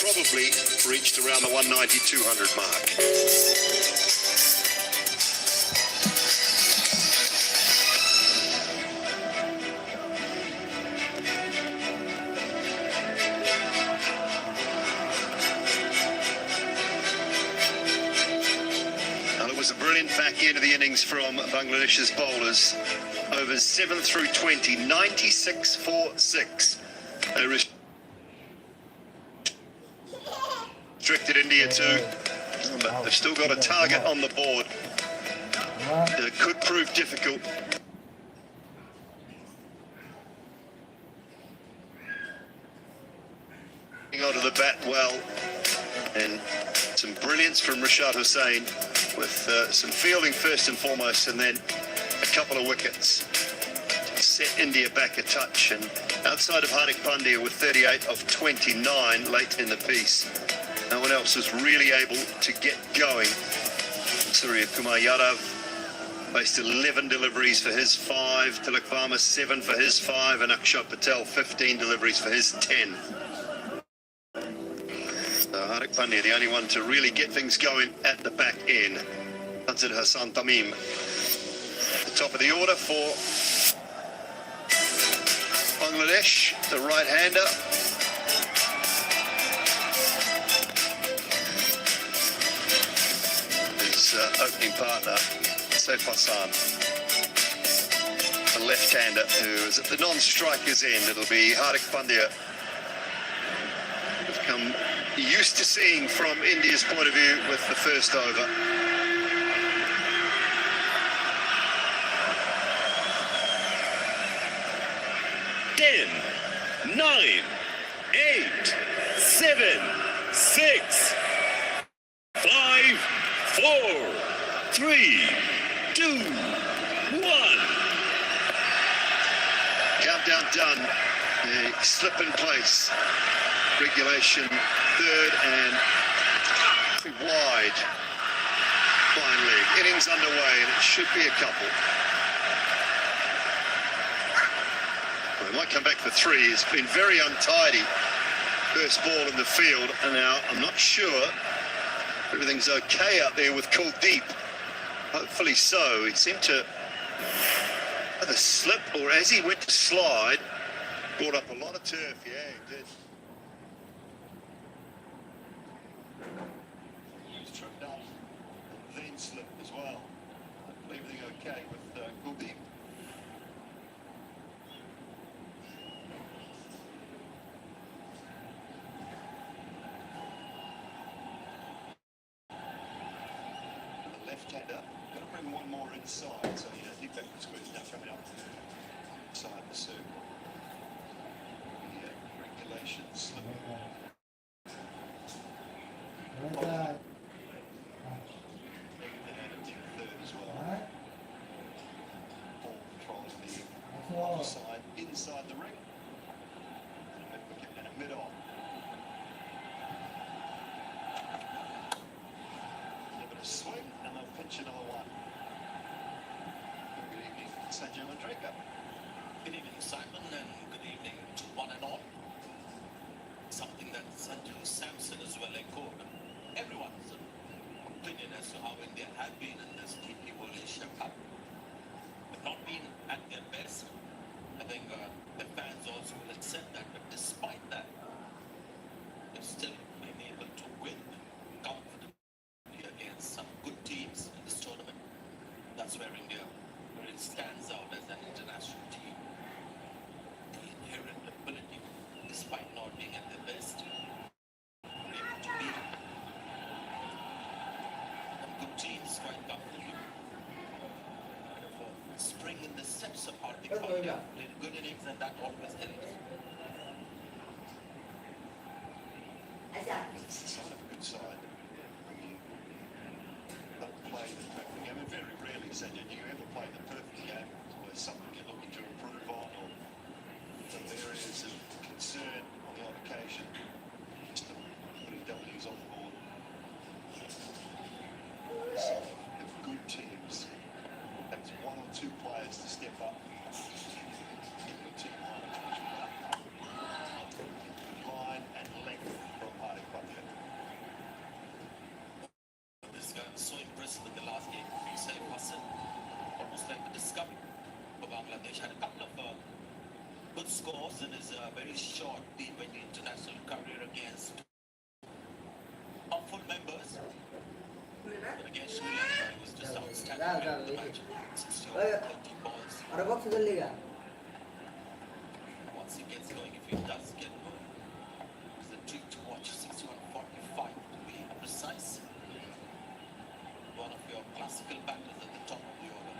Probably reached around the 190-200 mark. It was a brilliant back end of the innings from Bangladesh's bowlers. Overs 7 through 20, 96 for 6. They restricted India too, but they've still got a target on the board. It could prove difficult. Onto the bat well, and some brilliance from Rashad Hussain with some fielding first and foremost, and then a couple of wickets to set India back a touch. And outside of Hardik Pandya with 38 of 29 late in the piece, no one else was really able to get going. Surya Kumar Yadav faced 11 deliveries for his 5, Tilak Varma 7 for his 5, and Akshat Patel 15 deliveries for his 10. Hardik Pandya, the only one to really get things going at the back end. Tanzil Hassan Tamim, the top of the order for Bangladesh, the right-hander. His opening partner, Saif Hassan, the left-hander, who is at the non-striker's end. It'll be Hardik Pandya. We've come used to seeing from India's point of view with the first over. Ten, 9, 8, 7, 6, 5, 4, 3, 2, 1. Countdown done. A slip in place. Regulation third and wide. Fine leg. Innings underway, and it should be a couple. Well, it might come back for 3. It's been very untidy. First ball in the field, and now I'm not sure everything's okay out there with Kuldeep. Hopefully so. He seemed to either slip, or as he went to slide, brought up a lot of turf. Yeah, he did. He's tripped up and then slipped as well. Hopefully everything okay with Kuldeep. The left-hander, got to bring one more inside, so I think that was good enough coming up inside the circle. Regulations. Third as well. Ball controls the offside inside the ring. And a mid-wicket and a mid-on. A bit of swing, and they'll pinch another one. Good evening, Sanjay Mandreka. Good evening, Simon, and good evening to one and all. Something that Sanju Samson as well echoed. Everyone's opinion as to how India have been in this TP World Asia Cup. They've not been at their best. I think the fans also will accept that. But despite that, they've still been able to win comfortably against some good teams in this tournament. That's where India really stands out as an international team. The inherent ability, despite not being at their best, are able to beat and good teams quite comfortably. Spring in the steps of Hardik Pandya, played good innings, and that always helps. It's the sign of a good side. Don't play the perfect game. And very rarely, Sanjay, do you ever play the perfect game. It's always something you're looking to improve on, or some areas of concern on the odd occasion. Just putting W's on the board. So, if good teams, that's 1 or 2 players to step up. Bangladesh had a couple of good scores in his very short T20 international career against full members. But against Sri Lanka, he was just outstanding in the match. 60 over 30 balls. Once he gets going, if he does get going, it's a treat to watch. 61-45 to be precise. One of your classical battles at the top of the order.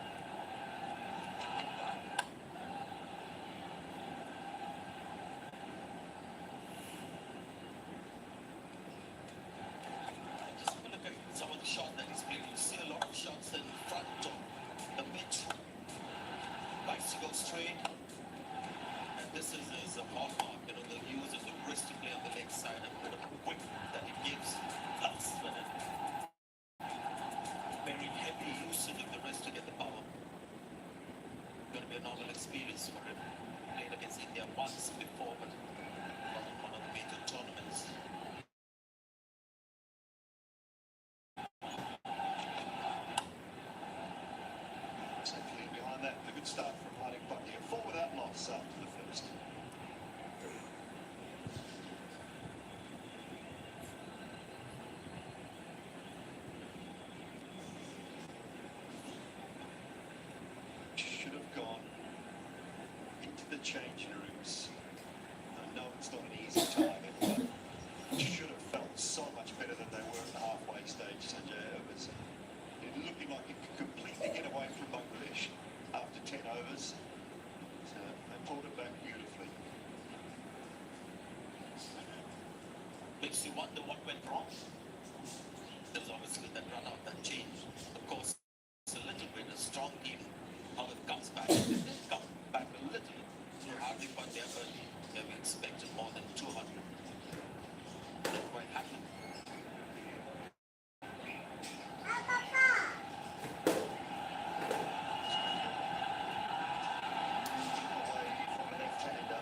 Just have a look at some of the shots that he's played. You see a lot of shots in front of the pitch. Likes to go straight. And this is his hallmark. You know, the use of the wrist to play on the leg side and a bit of a whip that he gives. Plus, when it very heavy usage of the wrist to get the power. Going to be a novel experience for him. Played against India once before, but not in one of the major tournaments. Safely behind that. A good start from Hardik Pandya. 4 without loss after the first. Should have gone into the changing rooms. I know it's not an easy target, but should have felt so much better than they were at the halfway stage. Sanjay, it was looking like it could completely get away from Bangladesh after 10 overs. So they pulled it back beautifully. Makes you wonder what went wrong. There's obviously that run out, that change. Of course, it's a little bit a strong team. How it comes back. It did come back a little. So Hardik Pandya, but we expected more than 200. Didn't quite happen. Away from a left-hander.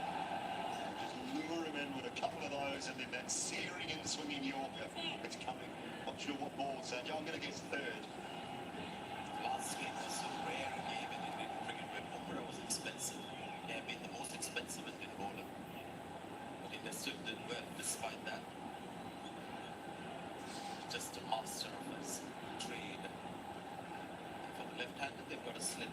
Just lure him in with a couple of those, and then that searing in swinging Yorker. It's coming. Not sure what ball, Sanjay. I'm going to guess third. Last game was a rare game in Indian cricket where Bumrah was expensive. He had been the most expensive Indian bowler. But India still did well despite that. Just a master of his trade. And for the left-hander, they've got a slip.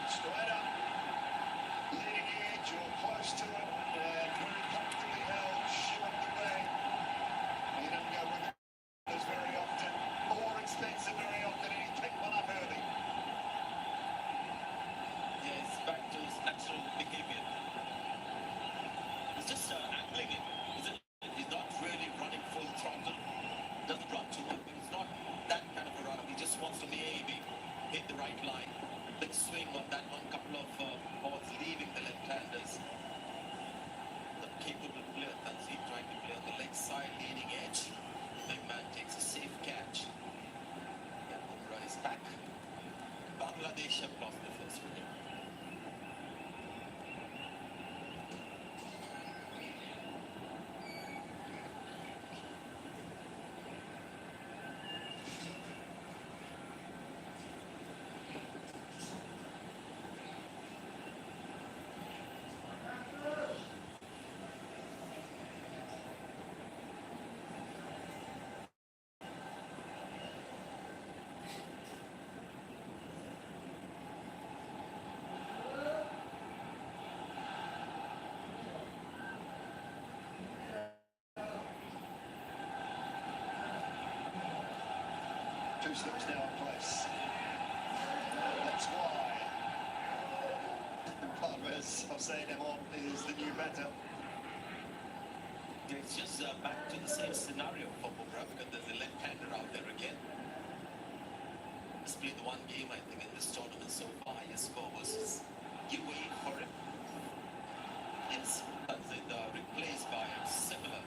Straight up. Leading edge or close to it. And very comfortably held. Short the bag. He doesn't go with it as very often. More expensive very often. And he picked one up early. Yeah, he's back to his natural behavior. He's just angling it, isn't it? He's not really running full throttle. Doesn't run too much, but he's not that kind of a runner. He just wants to maybe hit the right line. Big swing on that one, couple of balls leaving the left-handers. The capable player, Tanzim trying to play on the leg side, leading edge. Big man takes a safe catch. And Bumrah is back. Bangladesh have lost the first wicket. Two slips now in place. That's why Parvez Hossein Emon is the new batter. It's just back to the same scenario for Bumrah because there's a left-hander out there again. He's played the one game, I think, in this tournament so far. His score was UAE for him. Yes, that's it, replaced by a similar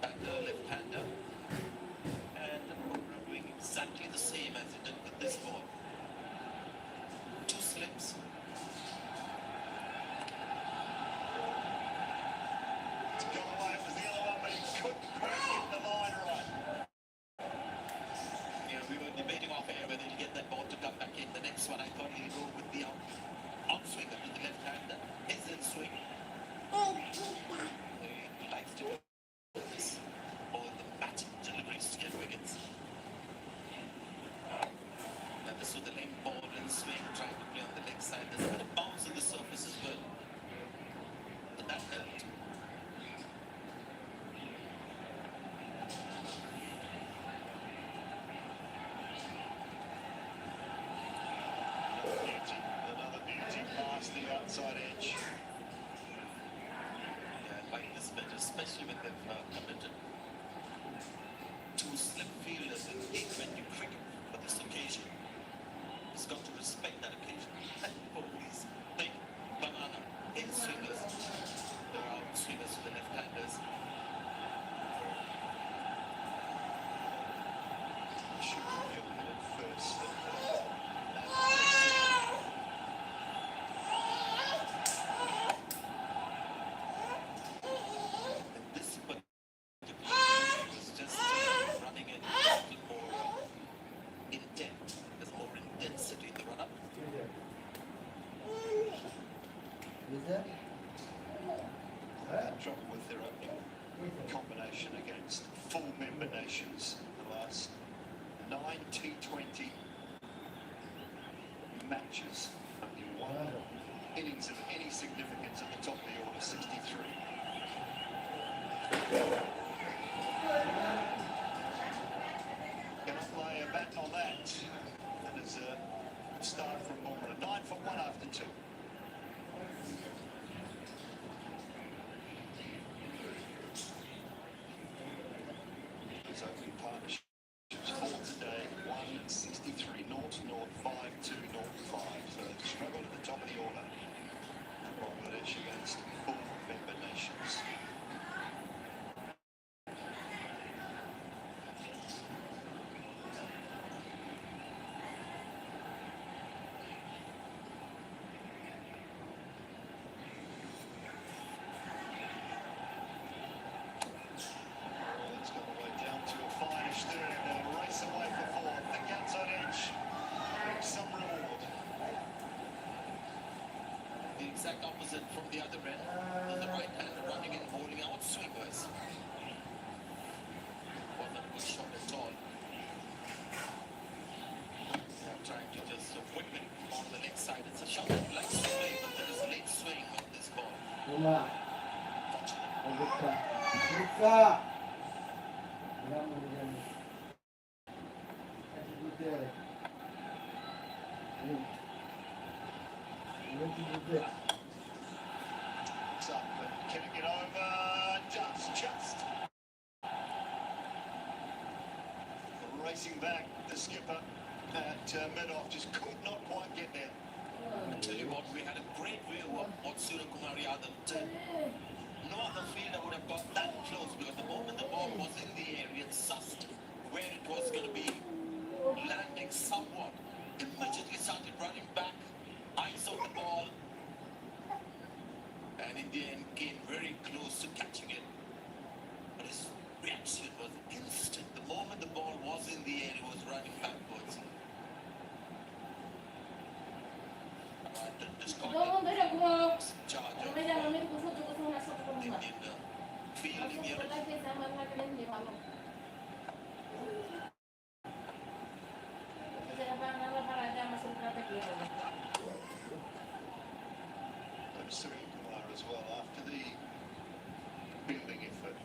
batter, left-hander. And Bumrah doing exactly the same as he did with this ball. Two slips. It's gone away. It was the other one, but he couldn't quite get the line right. debating off air whether he'll get that ball to come back in. The next one, I thought he'll go with the outswinger to the left hander. Is in swing. He likes to do this. All the matching deliveries to get wickets. And this was the lane ball and swing, trying to play on the leg side. There's a bit of bounce on the surface as well. But that helped. Another beauty past the outside edge. Yeah, I like this better, especially when they've committed two slip fielders in T20 cricket for this occasion. He's got to respect that occasion. And for these big banana in swingers, they're out swingers to the left-handers. Should be able to first. And this particular was just running in a little more intent. There's more intensity in the run-up. Trouble with their opening combination against full member nations in the last 9 T20 matches. Only one innings of any significance at the top of the order, 63. Cannot lay a bat on that. That is a start from Moore. 9 for 1 after 2. His opening partnerships for today, 163, 0 to 0, 5 2, 0 5. So they've struggled at the top of the order. Bangladesh against full member nations. It's gone all the way down to a finish there and they'll race away for 4. Think outside edge. Some reward. The exact opposite from the other end. There's the right hander running and bowling out swingers. Wasn't a good shot at all. Now trying to just whip it on the leg side. It's a shot that likes to play, but there is late swing on this ball. It's up, but can it get over? Just. Racing back, the skipper at mid-off just could not quite get there. I tell you what, we had a great view of what Surya Kumar Yadav did. No other fielder would have got that close because the moment the ball was in the air, he had sussed where it was going to be landing somewhat. Immediately started running back, eyes on the ball, and in the end came very close to catching it. But his reaction was instant. The moment the ball was in the air, he was running backwards. Charge of Indian fielding unit. And Surya Kumar as well after the fielding effort.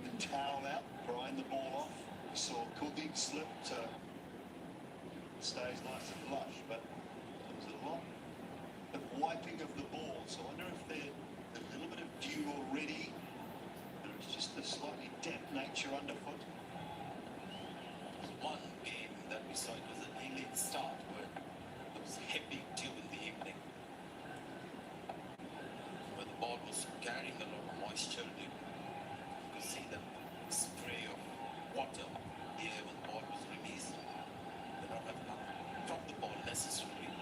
The towel out, prying the ball off. We saw Kuldeep slip to stays nice and flush, but there was a lot of wiping of the ball. So I wonder if they're a little bit of dew already. Or it's just a slightly damp nature underfoot. One game that we saw, it was a late start where there was heavy dew in the evening. Where the ball was carrying a lot of moisture, you could see the spray of water here when the ball was released. They don't have to drop the ball necessarily. There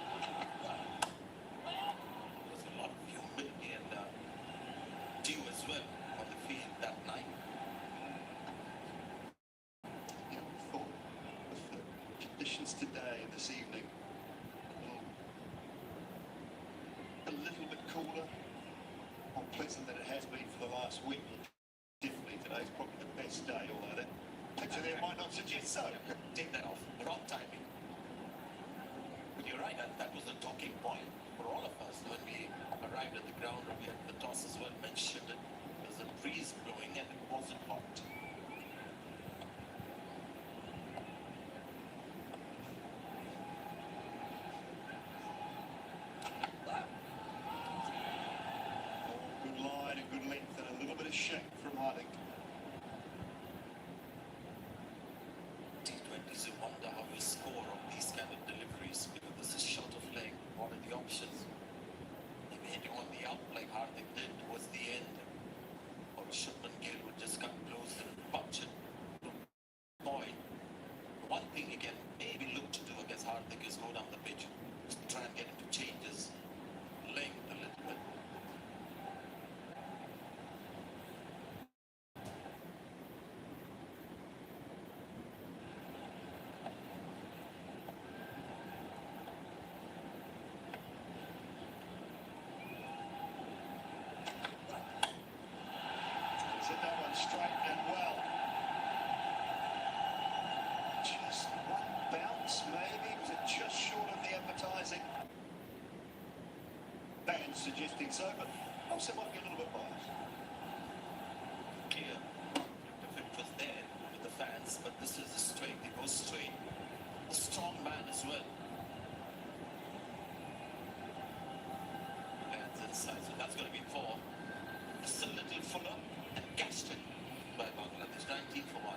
was a lot of humidity and dew as well on the field that night. pleasant that it has been for the last week. Definitely today's probably the best day, although that picture there might not suggest so. Take that off. Wrong timing. But you're right, that was the talking point for all of us when we arrived at the ground. We had the toss as well mentioned it. There's a breeze blowing and it wasn't hot. Good line, a good length, and a little bit of shake from Harding. T20s, you wonder how you score on these kind of deliveries because this is short of leg. What are the options? If hitting on the up like Hardik did towards the end, or Shubman Gill would just come close and punch it to point. One thing you can maybe look to do against Hardik is go down the pitch, just try and get him to change his length a little bit. He's hit that one straight and well. Just one bounce, maybe. Was it just short of the advertising? Fans suggesting so, but also might be a little bit biased. Clear. If it was there with the fans, but this is a straight, it goes straight. A strong man as well. Lands inside, so that's going to be 4. Just a little fuller and cashed it by Bangladesh, 19 for 1.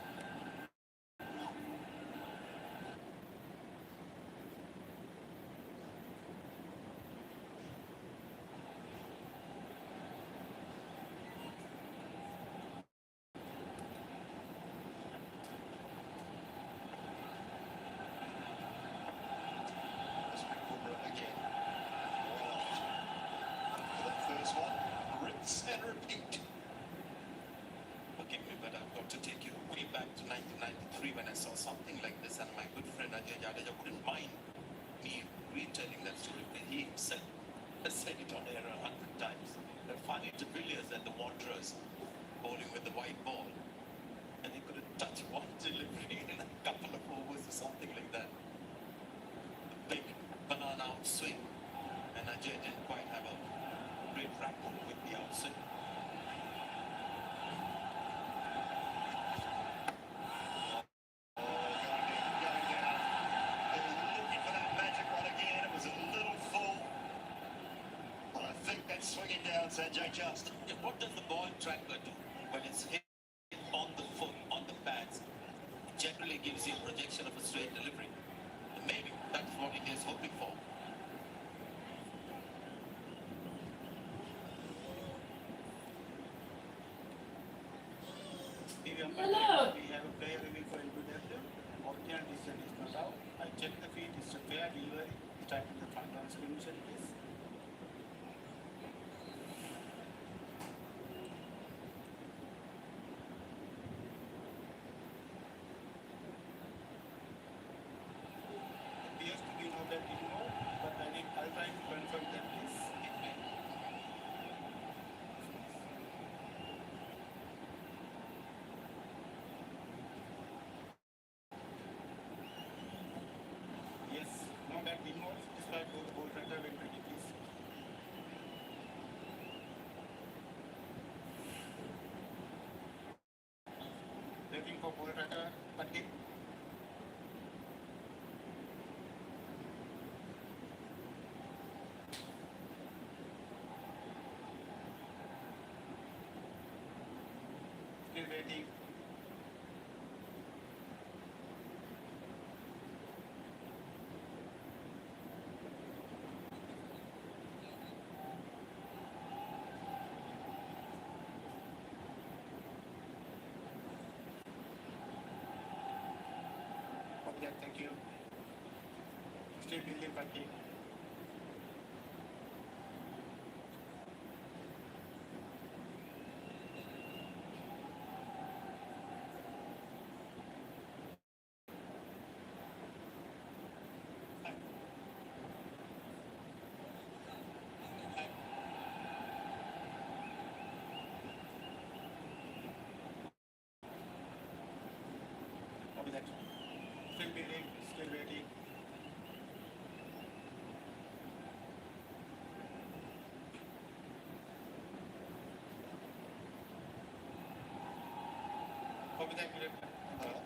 This Bumrah again. Well off. For that first one, rinse and repeat. Forgive me, but I've got to take you way back to 1993 when I saw something like this, and my good friend Ajay Jadeja wouldn't mind me retelling that story, but he himself has said it on air 100 times. That Fani de Villiers and the Wanderers bowling with the white ball, and he couldn't touch one delivery in a couple of overs or something like that. A big banana outswing, and Ajay didn't quite have a great rapport with the outswing. Going down. They were looking for that magic one again. It was a little full. But I think that's swinging down, Sanjay Just. Yeah, what does the ball tracker do when it's hit on the foot, on the pads? It generally gives you a projection of a straight delivery. And maybe that's what it is hoping for. Hello. We have a player review for LBW. Original decision is not out. I checked the feed. It's a fair delivery. Starting the front on screen, please. Appears to be no that anymore, but I'll try to confirm that, please. Yes, no that anymore. Despite both ball tracker when ready, please. Waiting for ball tracker. Pandit. Still waiting. Okay, thank you. Still building Pandit. Still waiting, still waiting.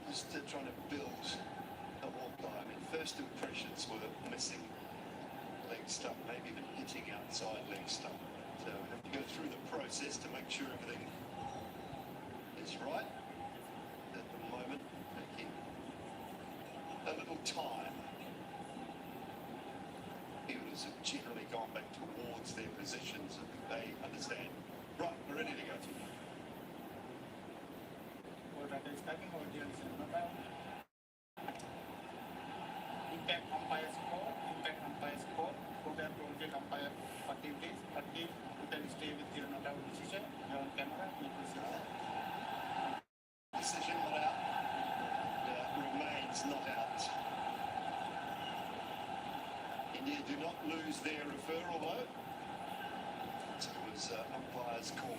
Just trying to build a Hawkeye. I mean, first impressions were missing leg stump, maybe even hitting outside leg stump. So we have to go through the process to make sure everything is right. At the moment, taking a little time. Fielders have generally gone back towards their positions and they understand. Right, we're ready to go. Impact umpire score, program project umpire 40 please, 40, you can stay with your not out decision, you're on camera, you can see that. Decision not out. Remains not out. India do not lose their referral though. So it was umpire's call.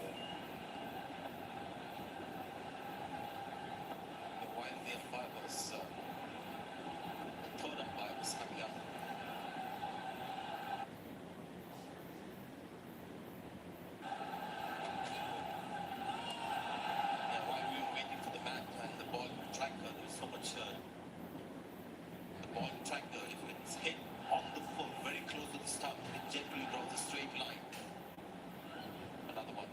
While the umpire was, the third umpire was coming up. Yeah, while we were waiting for the man and the ball tracker, there was so much. The ball tracker, if it's hit on the foot, very close to the stump, it generally draws a straight line. Another one.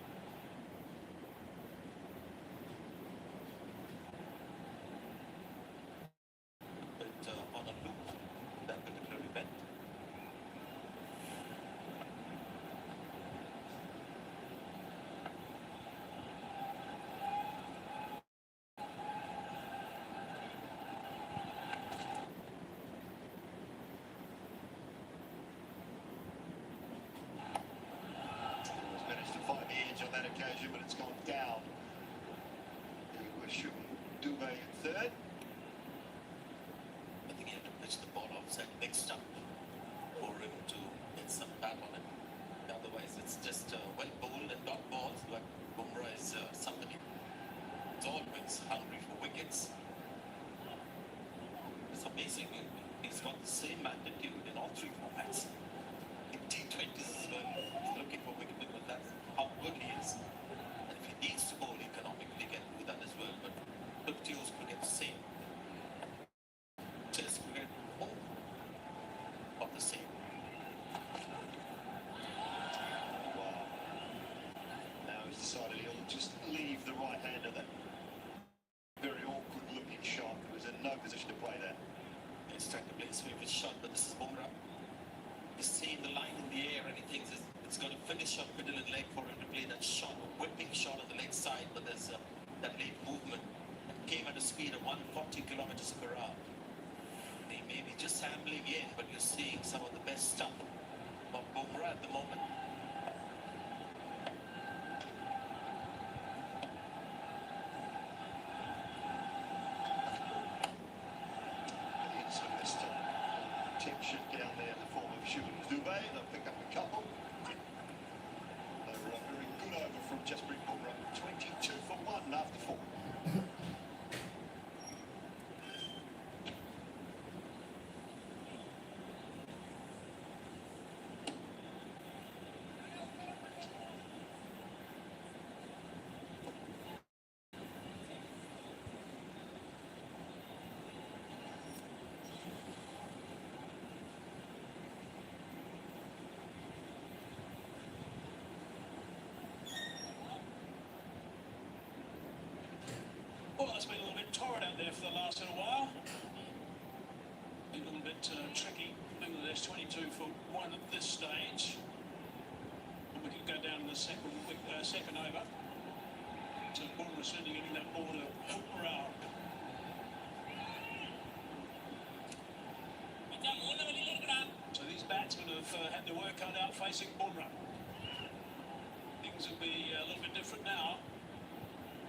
But on a loop, that particular event. Has managed to find the edge on that occasion, but it's gone down. He was shooting Dubé in third. I think he had to pitch the ball outside big stump for him to get some bat on it. Otherwise, it's just well bowled and dot balls, but Bumrah is somebody who's always hungry for wickets. It's amazing. He's got the same attitude in all three formats. In T20s as well, he's looking for wicket because that's how good he is. And if he needs to bowl economically, he can do that as well. But Ductio's cricket the same. Test cricket, all of the same. Wow. Now he's decided he'll just leave the right hand of that very awkward looking shot. He was in no position to play that. He's trying to play his favorite shot, but this is Bumrah. He's seeing the line in the air and he thinks it's going to finish on middle and leg for him to play that shot, a whipping shot on the leg side, but there's that late movement. It came at a speed of 140 kilometers per hour. They may be just ambling in, but you're seeing some of the best stuff of Bumrah at the moment. So this tension down there in the form of Shivam Dubé. They'll pick up a couple. They were a very good over from Jasprit Bumrah. 22 for 1 after 4. Well, it's been a little bit torrid out there for the last little while. A little bit tricky. Bangladesh 22 for 1 at this stage. And we can go down to the second over. So Bumrah sending in that ball to Hooper. So these batsmen have had their work cut out facing Bumrah. Things will be a little bit different now.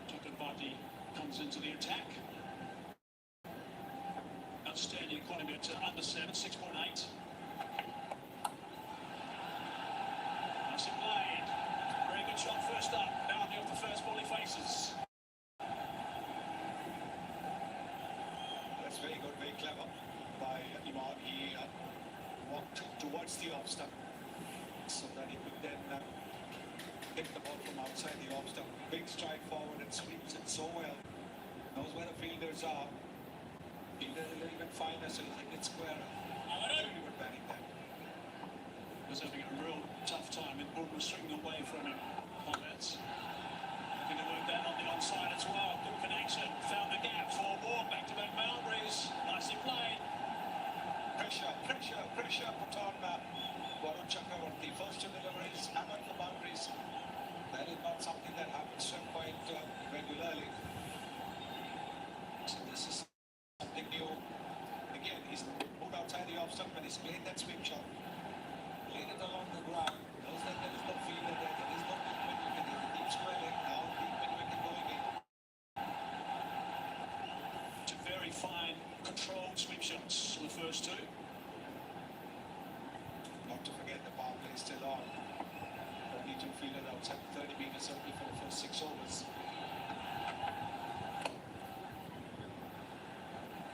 Chakrabarti comes into the attack. Outstanding economy at under 7, 6.8. Nice and played. Very good shot first up. Boundary off the first ball he faces. That's very good, very very clever by Iman. He walked towards the off stump so that he could then hit the ball from outside the off stump. Big stride forward and sweeps it so well. Knows where the fielders are. Fielder a little bit finer, so he hit it square. Really good batting there. Was having a real tough time with Bournemouth swinging away from him. Comments. Looking to work that on the onside as well. Good connection. Found the gap. 4 more. Back to back boundaries. Nicely played. Pressure put on Varun Chakravarti. First 2 deliveries, hammered the boundaries. That is not something that happens so quite regularly. So this is something new. Again, he's moved outside the off stump and he's played that sweep shot. Played it along the ground. Knows that there is no fielder there. There is no deep mid-wicket. There's a deep square leg now. Deep mid-wicket going in. Two very fine, controlled sweep shots for the first 2. Not to forget the power play is still on. Only 2 fielders outside 30 meters only for the first 6 overs.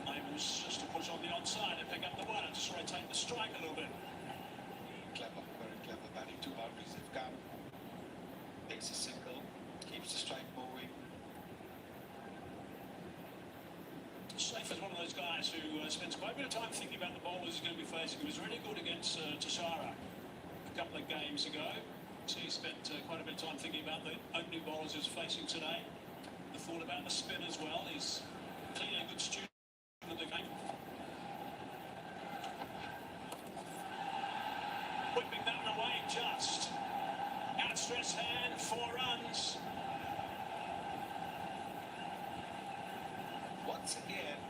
Able just to push on the onside and pick up the one and just rotate the strike a little bit. Clever, very clever batting. 2 boundaries have come. Takes a single, keeps the strike moving. Safe is one of those guys who spends quite a bit of time thinking about the bowlers he's going to be facing. He was really good against Tashara a couple of games ago. So he spent quite a bit of time thinking about the opening bowlers he was facing today. The thought about the spin as well. He's clearly a good student of the game. Whipping that one away just. Outstretched hand, 4 runs. Once again,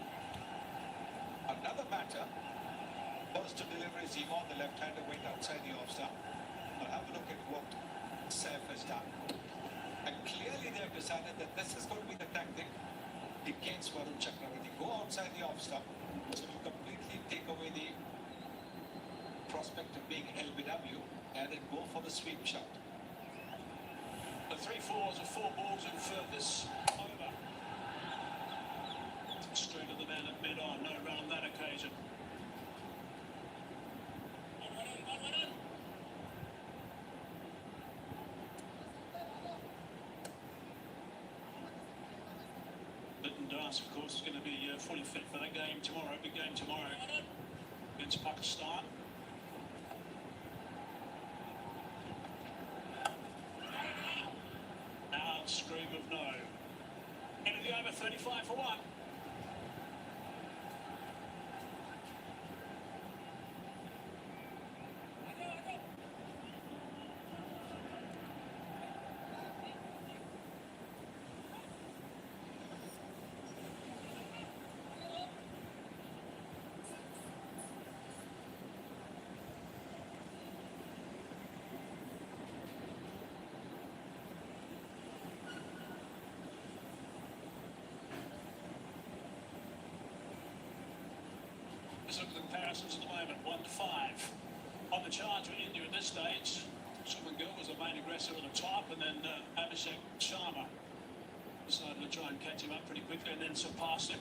another batter. First 2 deliveries, Iman, the left-hander, went outside the off-stump. But have a look at what Saif has done. And clearly they have decided that this is going to be the tactic against Varun Chakravarti. Go outside the off-stump, so you completely take away the prospect of being LBW and then go for the sweep shot. The 3-4s are 4 balls in furthest over. Straight to the man at mid-on, no run on that occasion. Lytton Dance, of course, is going to be fully fit for that game tomorrow, big game tomorrow against Pakistan. Now, scream of no. Into the over, 35 for 1. Let's look at the comparisons at the moment. 1 to 5. On the charge for India at this stage, Shubman Gill was the main aggressor at the top, and then Abhishek Sharma decided to try and catch him up pretty quickly and then surpassed him.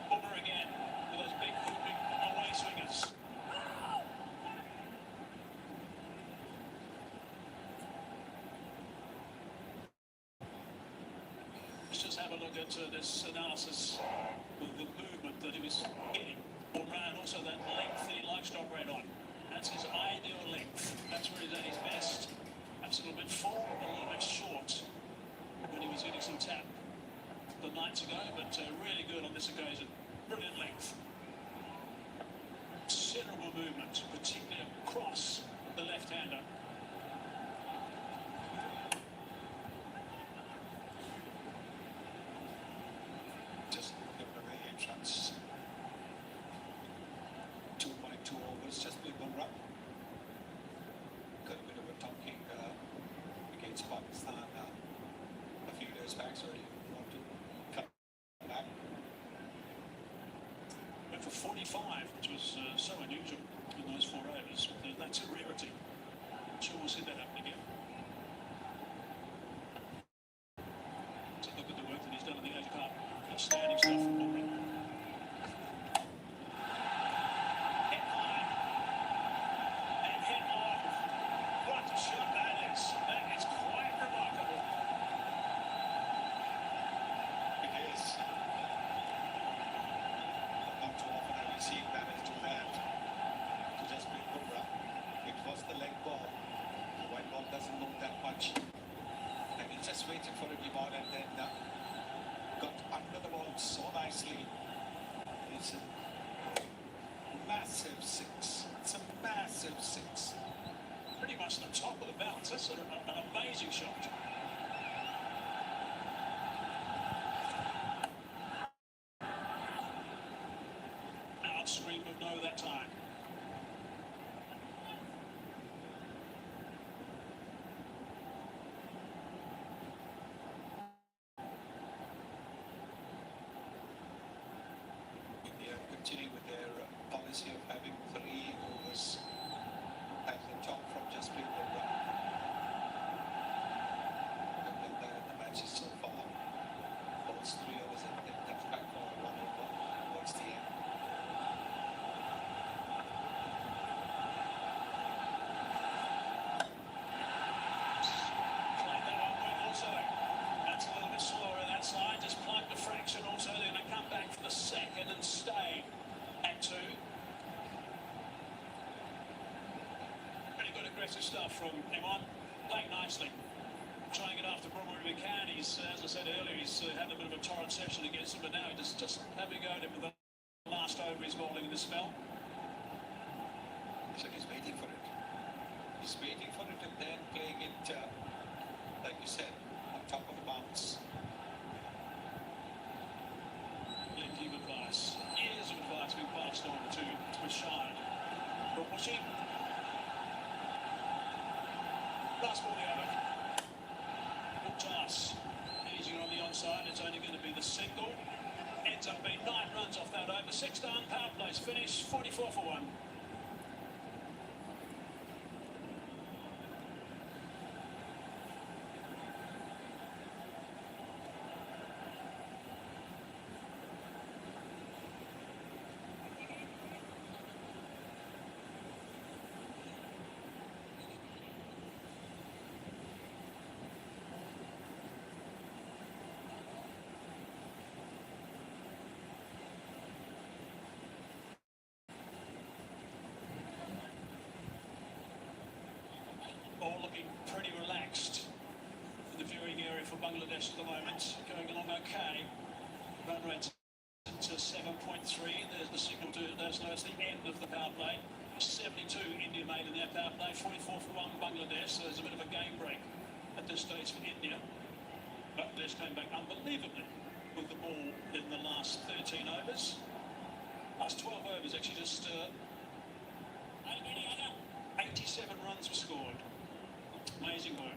Bummer again with those big hooping away swingers. Let's just have a look at this analysis with the movement that he was getting. And also that length that he likes to operate on. That's his ideal length. That's where he's at his best. Perhaps a little bit full, a little bit short when he was getting some tap the nights ago, but really good on this occasion. Brilliant length. Considerable movement, particularly across the left-hander. Just given away 8 runs. 2.2 overs, just been 1 run. Got a bit of a talking against Pakistan a few days back, so he want to come back. Went for 45, which was so unusual in those 4 overs. That's a rarity. I'm sure we'll see that happen again. So look at the work that he's done in the Asia Cup. massive six. It's a massive six. Pretty much the top of the bounce. That's an amazing shot. Outscreen of no that time. India continuing with their policy of having 3 overs at the top from Jasprit Bumrah. They've done that in the matches so far. Bowls 3 overs and then comes back for 1 over towards the end. Played that one well also. That's a little bit slower that side. Just plugged the fraction also. They're going to come back for the second and stay at 2. Pretty good aggressive stuff from M1. Playing nicely. Trying to get after Bromwell if he can. He's, as I said earlier, he's had a bit of a torrent session against him, but now he just having a go at him with the last over he's bowling in the spell. So he's waiting for it. He's waiting for it and then playing it, like you said, on top of the bounce. Plenty of advice. Years of advice being passed on to Rashad. But Washi. Last ball the over. Good toss. Easy on the onside. It's only going to be the single. Ends up being 9 runs off that over. 6 done. Power plays finish. 44 for 1. All looking pretty relaxed in the viewing area for Bangladesh at the moment. Going along okay. Run rate to 7.3. There's the signal to those know it's the end of the power play. 72 India made in their power play. 44 for 1 Bangladesh. So there's a bit of a game break at this stage for India. Bangladesh came back unbelievably with the ball in the last 13 overs. Last 12 overs actually just 87 runs were scored. Amazing work.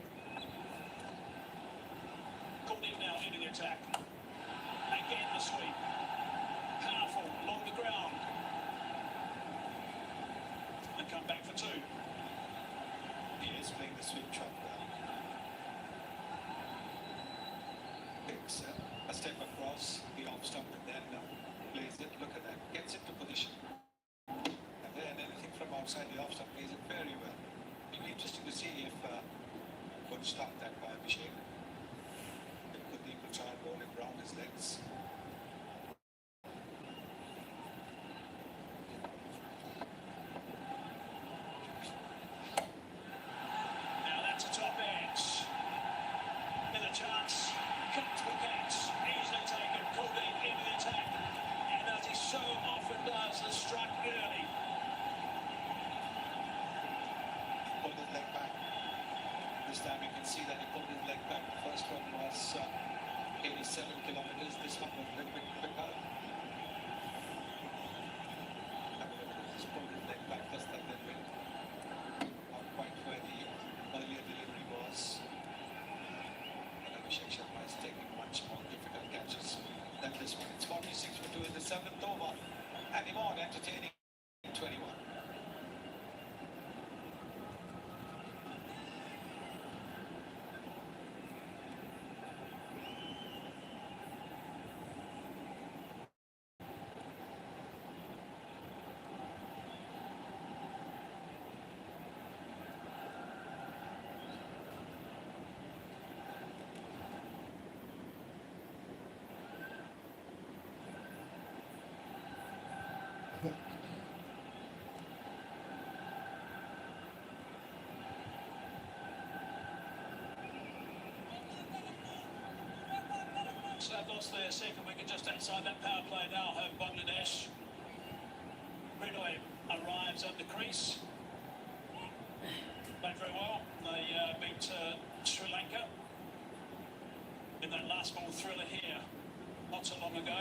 Kuldeep now into the attack. Again the sweep. Powerful along the ground. And come back for 2. He is playing the sweep shot well. Takes a step across the off stump and then plays it. Look at that. Gets into position. And then anything from outside the off stump plays it very well. It'll be interesting to see if could stop that by Abhishek. Kuldeep will try and roll it round his legs. Now that's a top edge. With a chance. Comes the catch. Easily taken. Kuldeep into the attack. And as he so often does, has struck early. Pulled his leg back. This time you can see that he pulled his leg back. The first one was 87 kilometers. This one was a little bit quicker. Just pulled his leg back just that little bit. Not quite where the earlier delivery was. And Abhishek Sharma is taking much more difficult catches than this one. It's 46 for 2 in the 7th over. And Imad entertaining 21. So they've lost their second wicket just outside that power play now, home Bangladesh. Renoy arrives at the crease. Played very well. They beat Sri Lanka in that last ball thriller here not so long ago.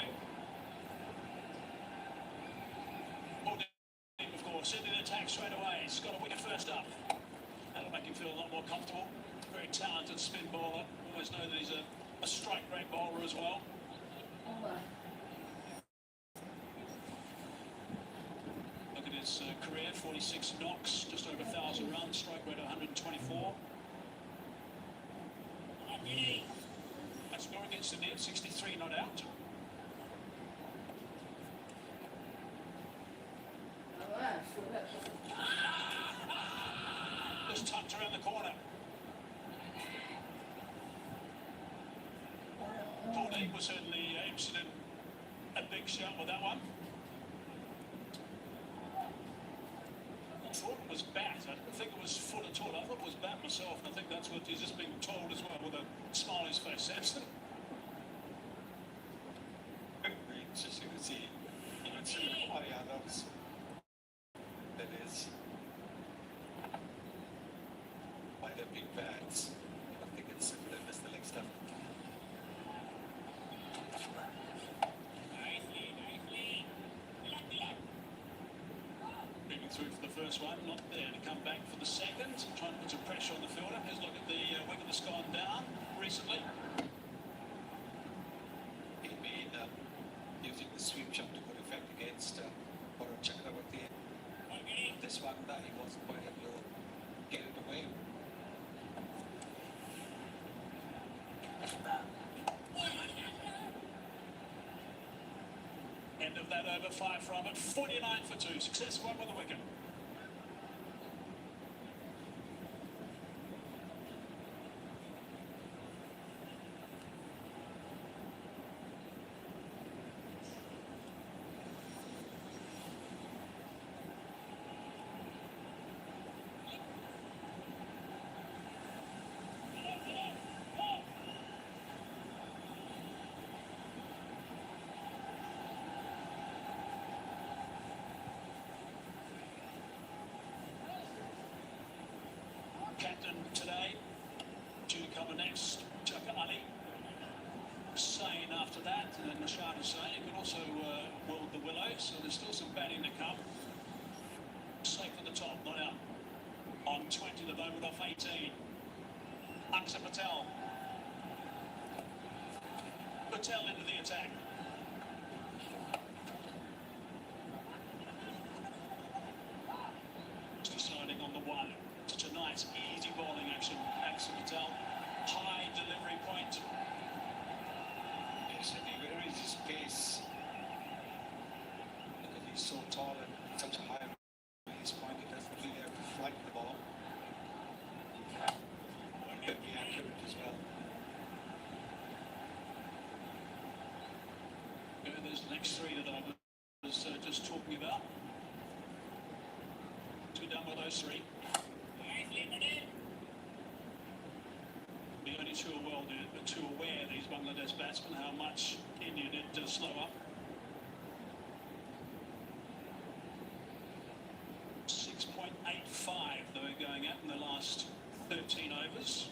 Ball deep, of course, into the attack straight away. He's got a wicket first up. That'll make him feel a lot more comfortable. Very talented spin bowler. Always know that he's a strike rate bowler as well. Look at his career, 46 knocks, just over 1,000 runs, strike rate 124. That score against India, 63 not out. Just tucked around the corner. Kuldeep was certainly interested in a big shot with that one. I thought it was bat. I didn't think it was foot at all. I thought it was bat myself, and I think that's what he's just been told as well with a smile on his face. Samson. Very interesting to see. You know, Kumar Yadav's that is by the big bats. I think it's they missed the leg stuff. Moving through for the first one, not there to come back for the second. Trying to put some pressure on the fielder. Here's a look at the wicket that's gone down recently. He'd been using the sweep shot to good effect against Bharat Chakravarti. This one, he wasn't quite able to get it away. End of that over, 5 from it, 49 for 2. Successful one with the wicket. Captain today, due to come next, Chaka Ali. Sane after that, and then Nishad Hussain. He could also wield the willow, so there's still some batting to come. Safe at the top, not out. On 20, the moment off 18. Akshar Patel. Patel into the attack. Deciding on the one. Such a nice, easy bowling action. Akshar Patel, high delivery point. Yes, and he varies his pace because he's so tall and such a high release point. He doesn't really have to flight the ball. He can be accurate as well. There's the next 3 that I was just talking about. Two done with those 3. The only 2 are well did, but 2 aware, these Bangladesh batsmen, how much India did to slow up. 6.85 they were going at in the last 13 overs.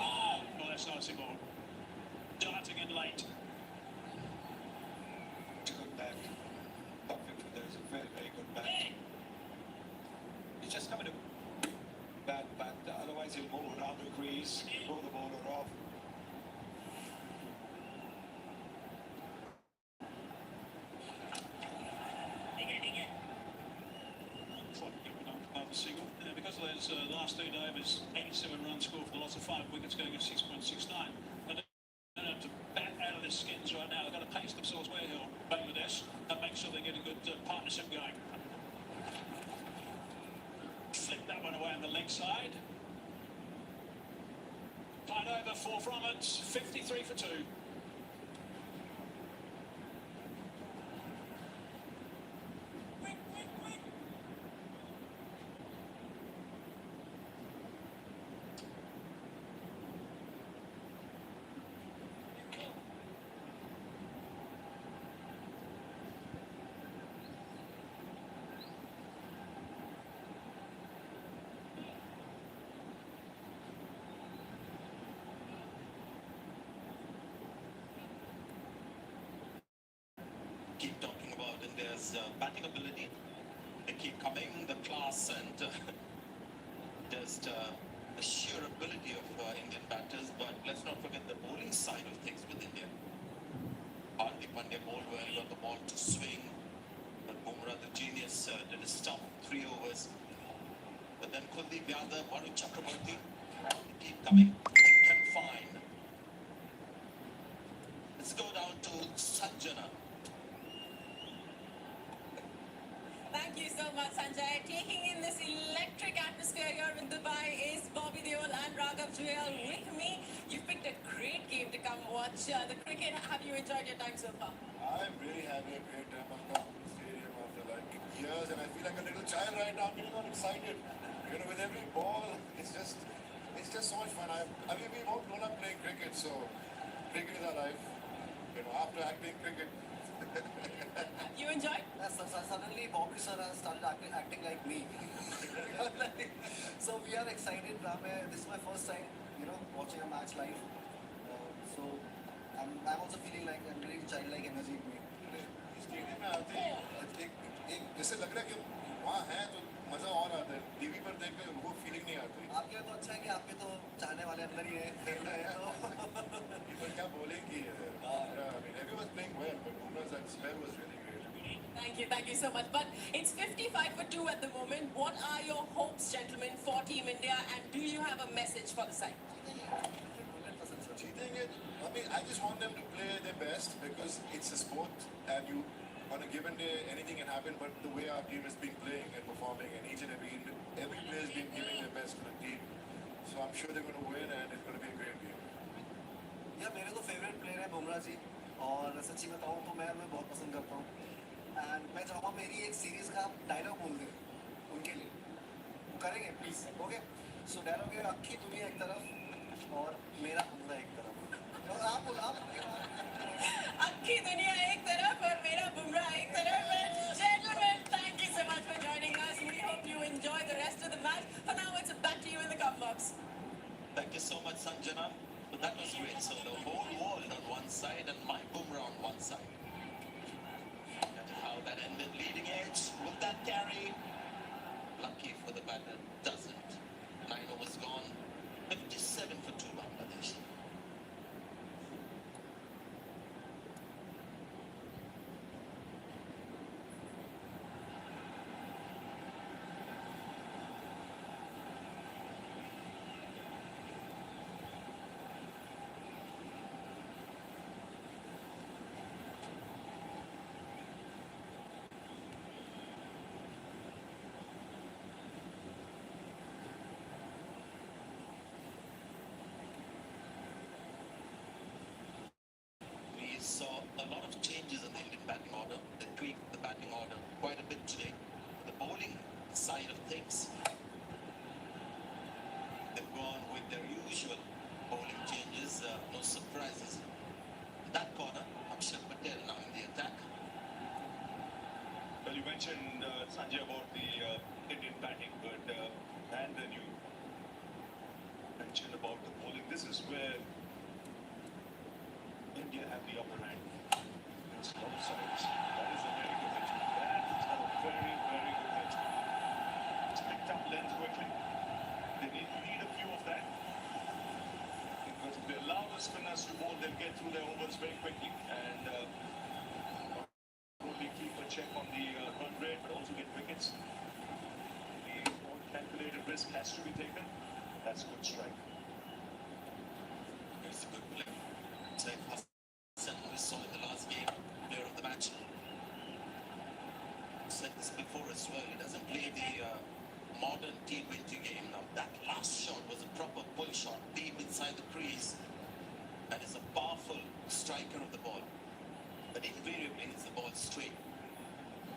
Oh, that's nicely ball. Darting in late. It's a good bat. Perfect for those. A very, very good bat. He's just coming to bat, but otherwise he'll move around the crease, throw the bowler off. Another single. Because of those last 3 overs, 87 runs scored for the loss of 5 wickets, going at 6.69. They don't have to bat out of their skins right now. They've got to pace themselves where he'll Bangladesh and make sure they get a good partnership going. Flick that one away on the leg side. Tied over, 4 from it, 53 for 2. his batting ability. They keep coming, the class and just the sheer ability of Indian batters. But let's not forget the bowling side of things with India. Hardik Pandya bowled well, got the ball to swing. But Bumrah, the genius, did his stuff, 3 overs. But then Kuldeep Yadav, Varun Chakraborty, keep coming. Can find. Let's go down to Sanjana. Thank you so much, Sanjay. Taking in this electric atmosphere here in Dubai is Bobby Deol and Raghav Juel with me. You picked a great game to come watch the cricket. Have you enjoyed your time so far? I'm really having a great time. I've come to the stadium after like years and I feel like a little child right now. I'm getting all excited. You know, with every ball, it's just so much fun. I mean, we've all grown up playing cricket, so cricket is our life. You know, after acting cricket. You enjoyed? Yes, suddenly Bobby sir has started acting like me. So we are excited. This is my first time, you know, watching a match live. So I'm also feeling like I'm getting childlike energy in me. Stadium में आते ही एक जैसे लग रहा है कि वहाँ है तो मजा और आता है टीवी पर देख के वो फीलिंग नहीं आती आपके तो अच्छा है कि आपके तो चाहने वाले अंदर ही है खेल रहे हैं तो पर क्या बोलेंगे everyone's playing well but Bumrah's spell was really great. Thank you so much. But it's 55 for 2 at the moment. What are your hopes, gentlemen, for Team India, and do you have a message for the side? Cheating it, I mean, I just want them to play their best because it's a sport and you, on a given day, anything can happen, but the way our team has been playing and performing and each and every player has been giving their best to the team. So I'm sure they're going to win and it's going to be a great game. या मेरे तो favourite player है बुमराह जी और सच्ची बताऊँ तो मैं बहुत पसंद करता हूँ एंड मैं चाहूँगा मेरी एक सीरीज का डायलॉग बोल दें उनके लिए वो करेंगे प्लीज ओके सो डायलॉग है अक्खी दुनिया एक तरफ और मेरा बुमराह एक तरफ और आप अक्खी दुनिया एक तरफ और मेरा बुमराह एक तरफ है. Gentlemen, thank you so much for joining us. We hope you enjoy the rest of the match. For now, it's back to you in the comment box. Thank you so much, Sanjana. But that was great. So the whole world on one side and my Bumrah on one side. And how that ended, leading edge. Will that carry? Lucky for the batter, doesn't. 9 overs gone. 57 for 2 Bangladesh. We saw a lot of changes in the Indian batting order. They tweaked the batting order quite a bit today. The bowling side of things, they've gone with their usual bowling changes. No surprises. In that corner, Akshat Patel now in the attack. Well, you mentioned, Sanjay, about the Indian batting, but and then you mentioned about the bowling. This is where India have the upper hand. It's both sides. That is a very good hit. That is a very, very good hit. It's picked up length quickly. They need a few of that. Because if they allow the spinners to bowl, they'll get through their overs very quickly. And not only keep a check on the run rate, but also get wickets. The more calculated risk has to be taken. That's a good strike. It's a good play. Saif Hassan, who we saw in the last game, player of the match. Said this before as well. He doesn't play the modern T20 game now. That last shot was a proper pull shot, deep inside the crease. That is a powerful striker of the ball. But invariably hits the ball straight.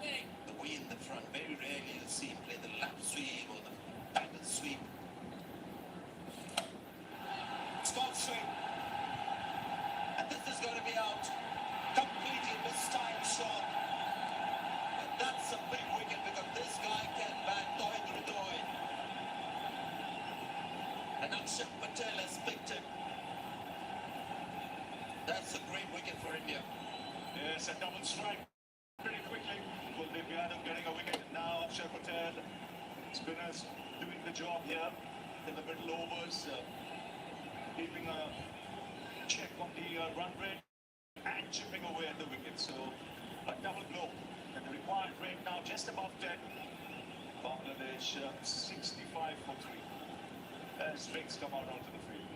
The way in the front, very rarely you'll see him play the lap sweep or the battle sweep. Scott sweep. And this is going to be out. Completely mistimed shot. And that's a big wicket because this guy can bat Tohin Rudoy. And Akshat Patel has picked it. That's a great wicket for India. Yes, a double strike pretty quickly. Will Kuldeep Yadav getting a wicket. Now Akshar Patel. Spinners doing the job here in the middle overs, keeping a check on the run rate and chipping away at the wicket. So a double blow. And the required rate now just above 10. Bangladesh 65 for 3. As strings come out onto the field.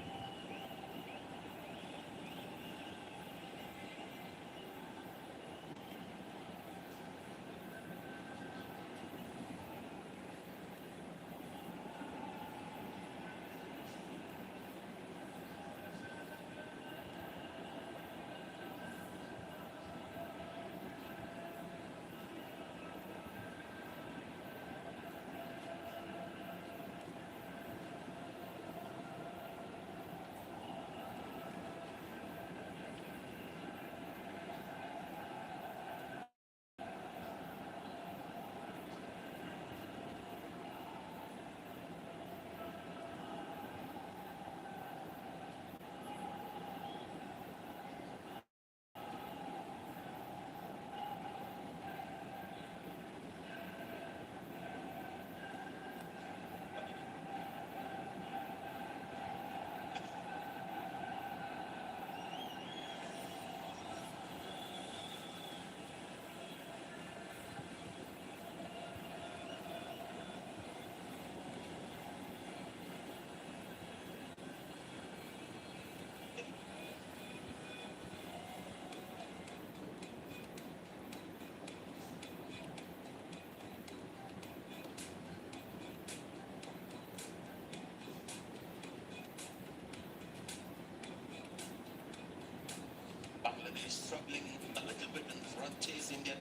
Bangladesh struggling a little bit in the front chase. India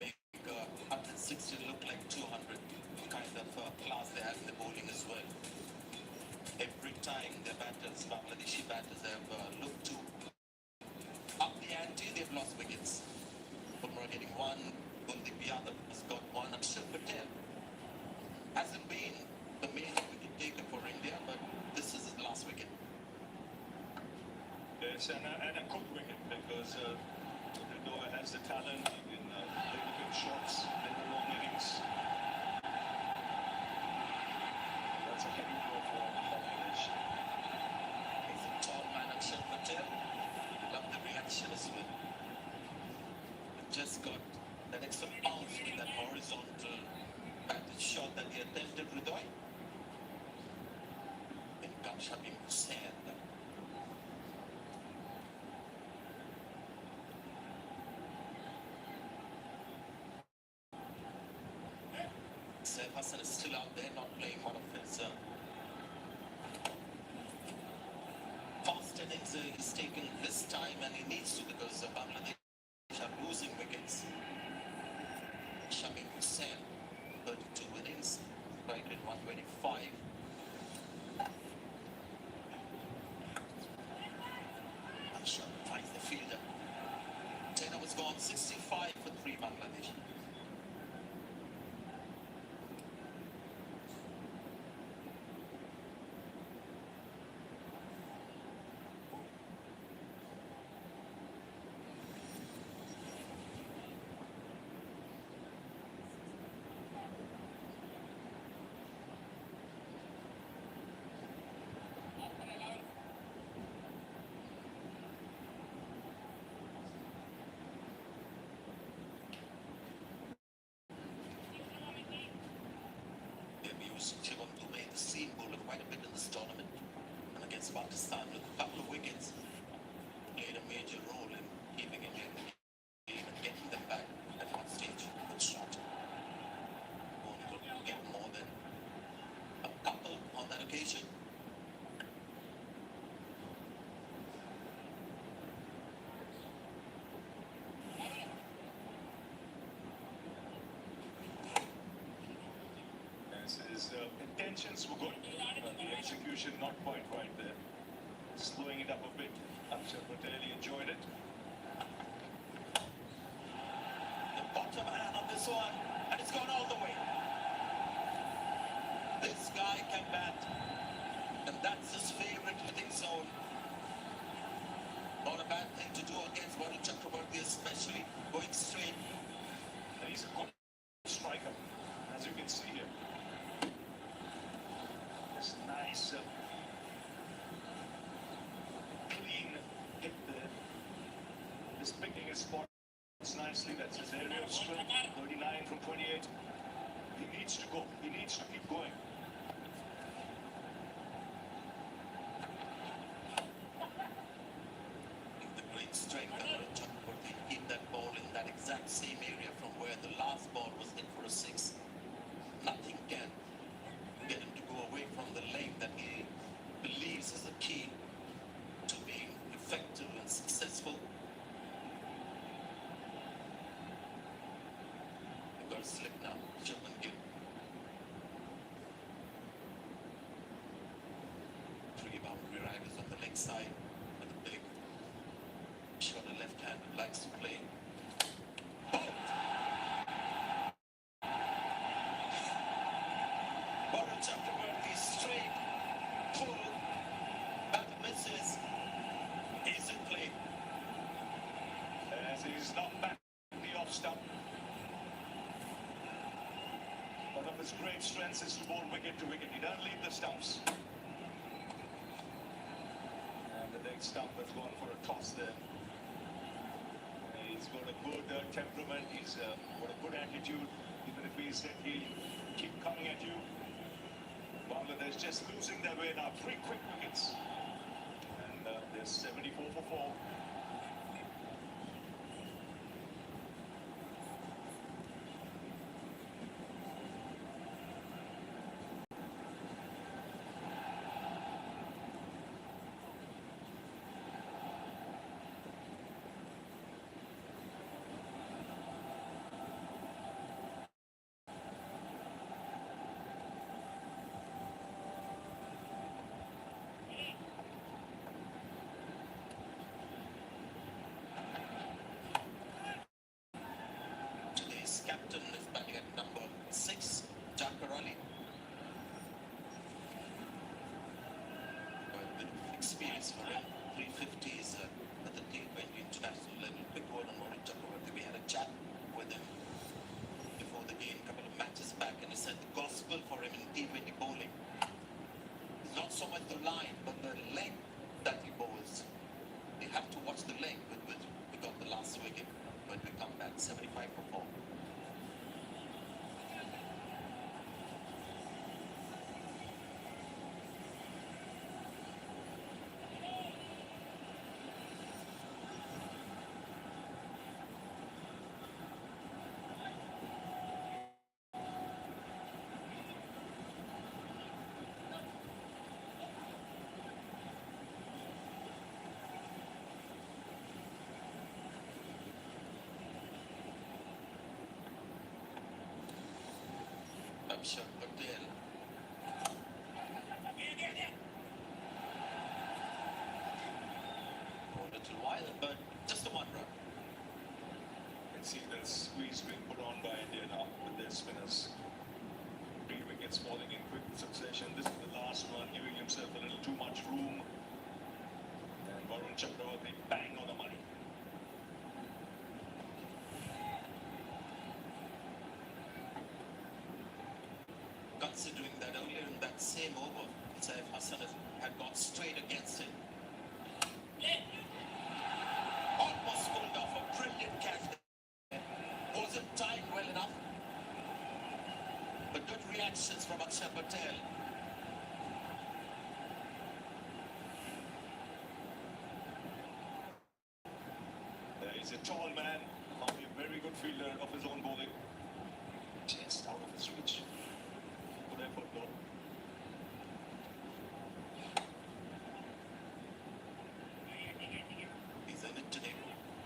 make 160 look like 200. Kind of class they have in the bowling as well. Every time their batters, Bangladeshi batters, have looked to up the ante, they've lost wickets. Bumrah getting one, Kuldeep Yadav has got one. Akshar Patel hasn't been the major wicket taker for India, but this is his last wicket. Yes, and a good wicket because Doha has the talent. He can play the big shots in the long innings. That's a heavy blow for Bangladesh. He's a tall man, Akshar Patel. Love the reaction as well. Just got that extra bounce with that horizontal batted shot that he attempted, Hridoy. Then comes Shabim Hussain. Saif Hassan is still out there, not playing one of his fast innings. He's taken his time and he needs to because Bangladesh are losing wickets. Shabim Hussain, 32 innings, rated 125. Akshar finds the fielder. 10 overs gone, 65 for 3 Bangladesh. Shivam Dubey, the seam bowler, quite a bit in this tournament. And against Pakistan with a couple of wickets, played a major role in keeping India in the game and getting them back at one stage. Good shot. Only could get more than a couple on that occasion. His intentions were good, but the execution not quite right there. Slowing it up a bit. Akshar Patel, he enjoyed it. The bottom hand on this one, and it's gone all the way. This guy can bat, and that's his favorite hitting zone. Not a bad thing to do against Varun Chakraborty, especially going straight. And he's a good striker, as you can see here. This nice, clean hit there. Just picking his spots nicely. That's his area of strength. 39 from 28. He needs to go. He needs to keep going. The great strength of Varun Chakraborty hit that ball in that exact same area from where the last ball was hit for a six. Nothing can get him to go away from the leg that he believes is the key to being effective and successful. You've got to slip now, Shubman Gill. Three boundary riders on the leg side with a big shot, a left hand who likes to play. Varun Chakraborty straight, pull, back misses, is in play. As he's knocked back the off stump. One of his great strengths is to bowl wicket to wicket. He doesn't leave the stumps. And the next stump has gone for a toss there. He's got a good temperament. He's got a good attitude. Even if he'll keep coming at you. Bangladesh just losing their way now. 3 quick wickets. And they're 74 for 4. Today's captain is batting at number 6, Jakar Ali. A bit of experience for him. 350s at the T20 international level. Big word on Varun Chakraborty. We had a chat with him before the game, a couple of matches back, and he said the gospel for him in T20 bowling is not so much the line, but the leg that he bowls. You have to watch the leg with which we got the last wicket when we come back, 75 for 4. Akshar Patel. For a little while, but just a 1 run. You can see the squeeze being put on by India now with their spinners. 3 wickets falling in quick succession. This is the last one, giving himself a little too much room. And Varun Chakraborty bang on the money. Considering that earlier in that same over, Saif Hassan had gone straight against him. Almost pulled off a brilliant catch there. Wasn't timed well enough. But good reactions from Akshar Patel. He's a tall man, a very good fielder of his own bowling. Just out of his reach. Good effort though. He's in it today.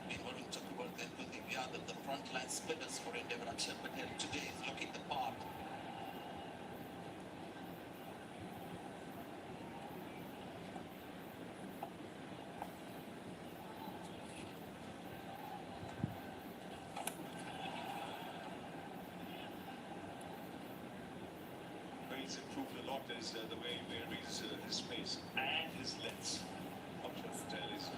In Varun Chakraborty and Kuldeep Yadav, the frontline spinners for India. Akshar Patel today is looking the part. He's improved a lot is the way he varies his pace and his lengths. Akshar Patel is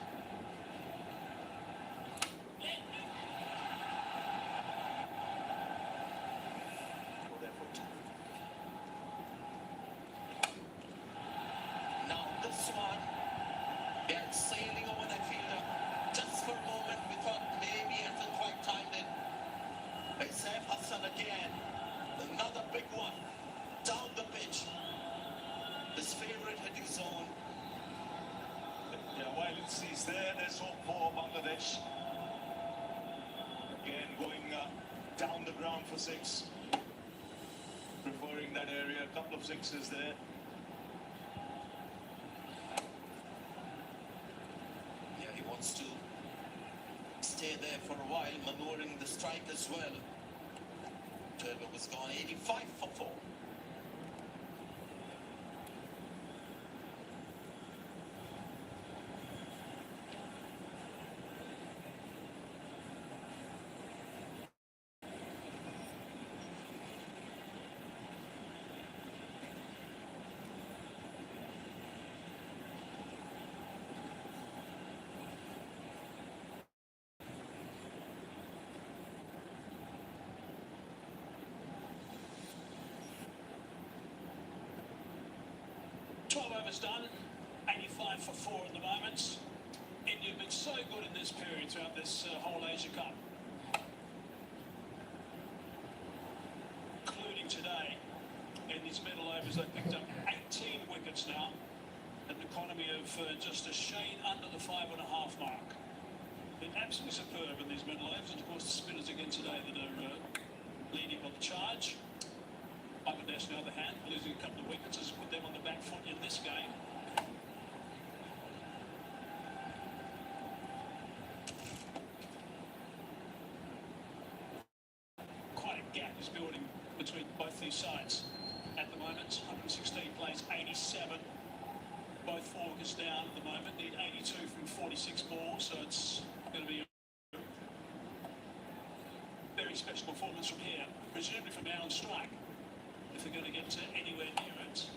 his favorite hitting zone. Yeah, while he's there, there's hope for Bangladesh. Again, going down the ground for six. Preferring that area, a couple of sixes there. Yeah, he wants to stay there for a while, maneuvering the strike as well. 12 overs gone, 85 for 4. Done 85 for 4 at the moment. India have been so good in this period throughout this whole Asia Cup, including today. In these middle overs, they picked up 18 wickets now, an economy of just a shade under the 5.5 mark. Been absolutely superb in these middle overs, and of course the spinners again today that are leading on the charge. Bangladesh, on the other hand, losing a couple of wickets has put them on the back foot in this game. Quite a gap is building between both these sides at the moment. 116 plays 87. Both 4 wickets down at the moment. Need 82 from 46 balls, so it's going to be a very special performance from here, presumably from now on strike. If they're going to get anywhere near it,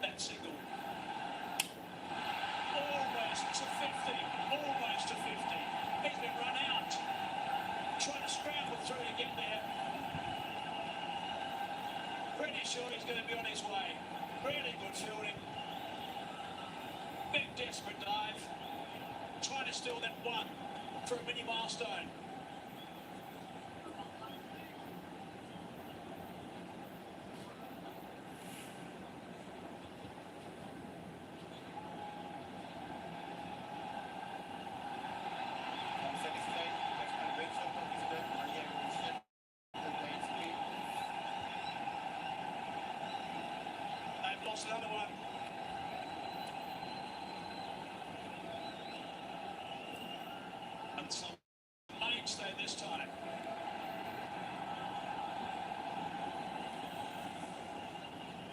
that signal almost to 50, almost to 50. He's been run out, trying to scramble through to get there. Pretty sure he's going to be on his way. Really good fielding. Big desperate dive, trying to steal that one for a mini milestone. Another one. And some mainstay this time.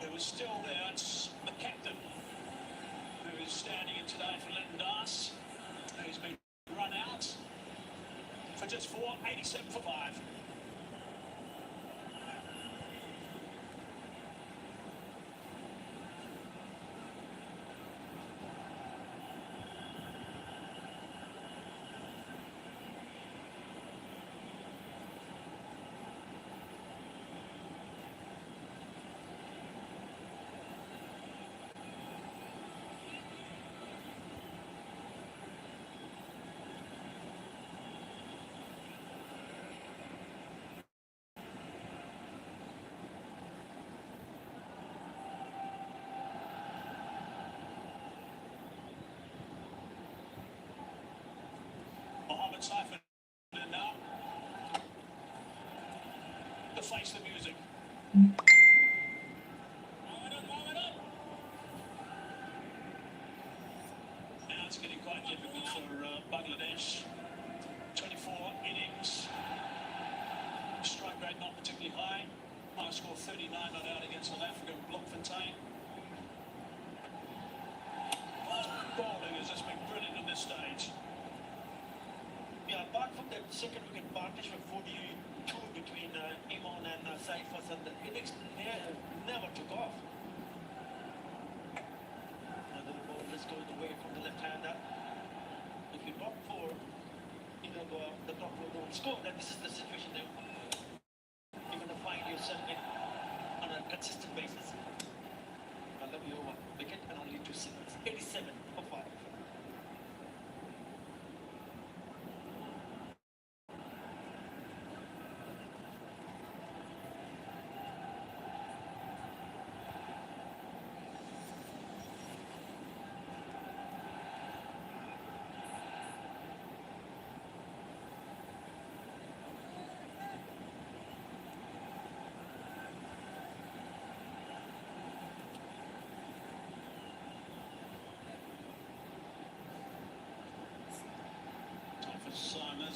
It was still there. It's the captain who is standing in today for Lyndon Das, who's been run out for just 4, 87 for 5. Mohammed Saiful now to face the music. Now it's getting quite difficult for Bangladesh. 24 innings. Strike rate not particularly high. High score 39 not out against South Africa. Bloemfontein. Bowling has just been brilliant at this stage. Yeah, apart from that second wicket partnership 42 between Imon and Saifas, and the innings never took off. The ball is going away from the left-hander. If you drop 4, the top row don't score, then this is the situation that you're going to find yourself in on a consistent basis. I love you over wicket and only 2 singles. 87 for 5.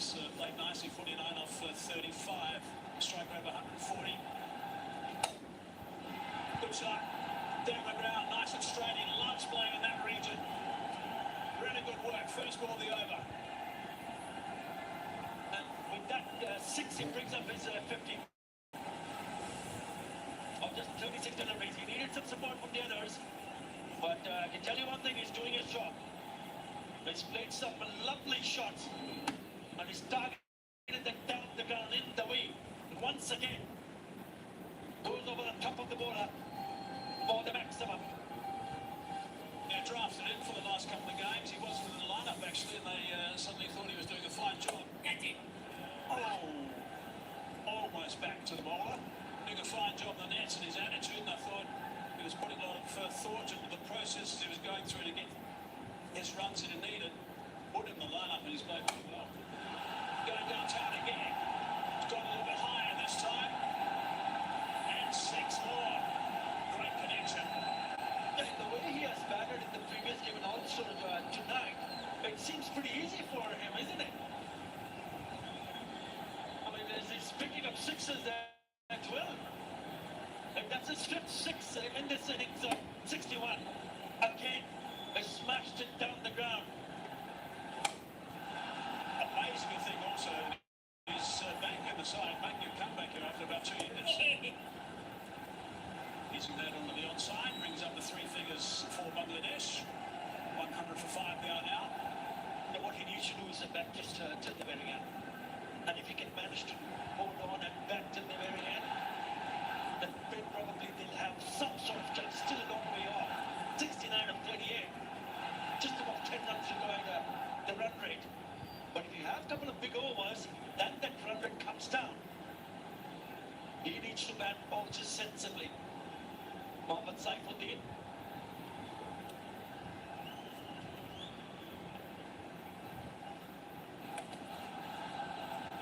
He's played nicely, 49 off 35, strike over 140. Good shot, down the ground, nice and straight. He loves playing in that region. Really good work, first ball of the over. And with that 6, he brings up his 50. Of just 36 deliveries. He needed some support from the others. But I can tell you one thing, he's doing his job. He's played some lovely shots. And he's targeted them down the ground in the way. Once again, goes over the top of the bowler for the maximum. Yeah, drafted in for the last couple of games. He wasn't in the lineup actually, and they suddenly thought he was doing a fine job. Oh, almost back to the bowler. Doing a fine job on the nets and his attitude, and I thought he was putting a lot of thought into the processes he was going through to get his runs that he needed. Put him in the lineup and he's played pretty well. Going downtown again. He's gone a little bit higher this time. And 6 more. Great connection. The way he has batted in the previous game and also tonight, it seems pretty easy for him, isn't it? I mean, he's picking up sixes there as well. And that's his 5th 6 in this innings, 61. Again, they smashed it down the ground. Amazing thing also is back in the side, making a comeback here after about 2 years. Using that onto the onside, brings up the 3 figures for Bangladesh. 100 for 5 they are now. And what he needs to do is bat just till the very end. And if he can manage to hold on and bat till the very end, then probably they'll have some sort of chance, still a long way off. 69 of 38. Just about 10 runs to go at the run rate. But if you have a couple of big overs, then that run rate comes down. He needs to bat ball just sensibly. Mohammad Saifuddin.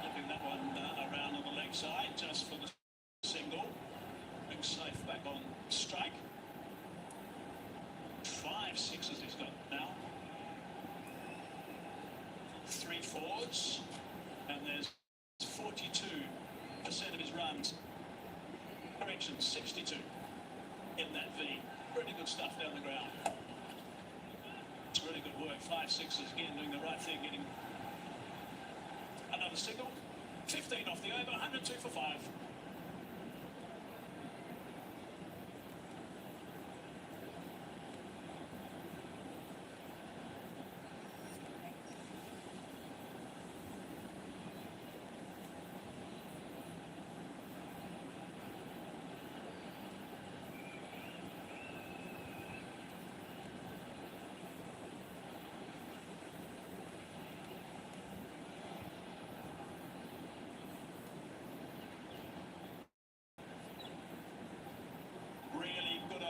Flipping that one around on the leg side just for the single. Big safe back on strike. 5 sixes he's got now. 3 fours. And there's 42% of his runs. Correction, 62 in that V. Pretty good stuff down the ground. It's really good work. 5 sixes again, doing the right thing, getting another single. 15 off the over, 102 for 5.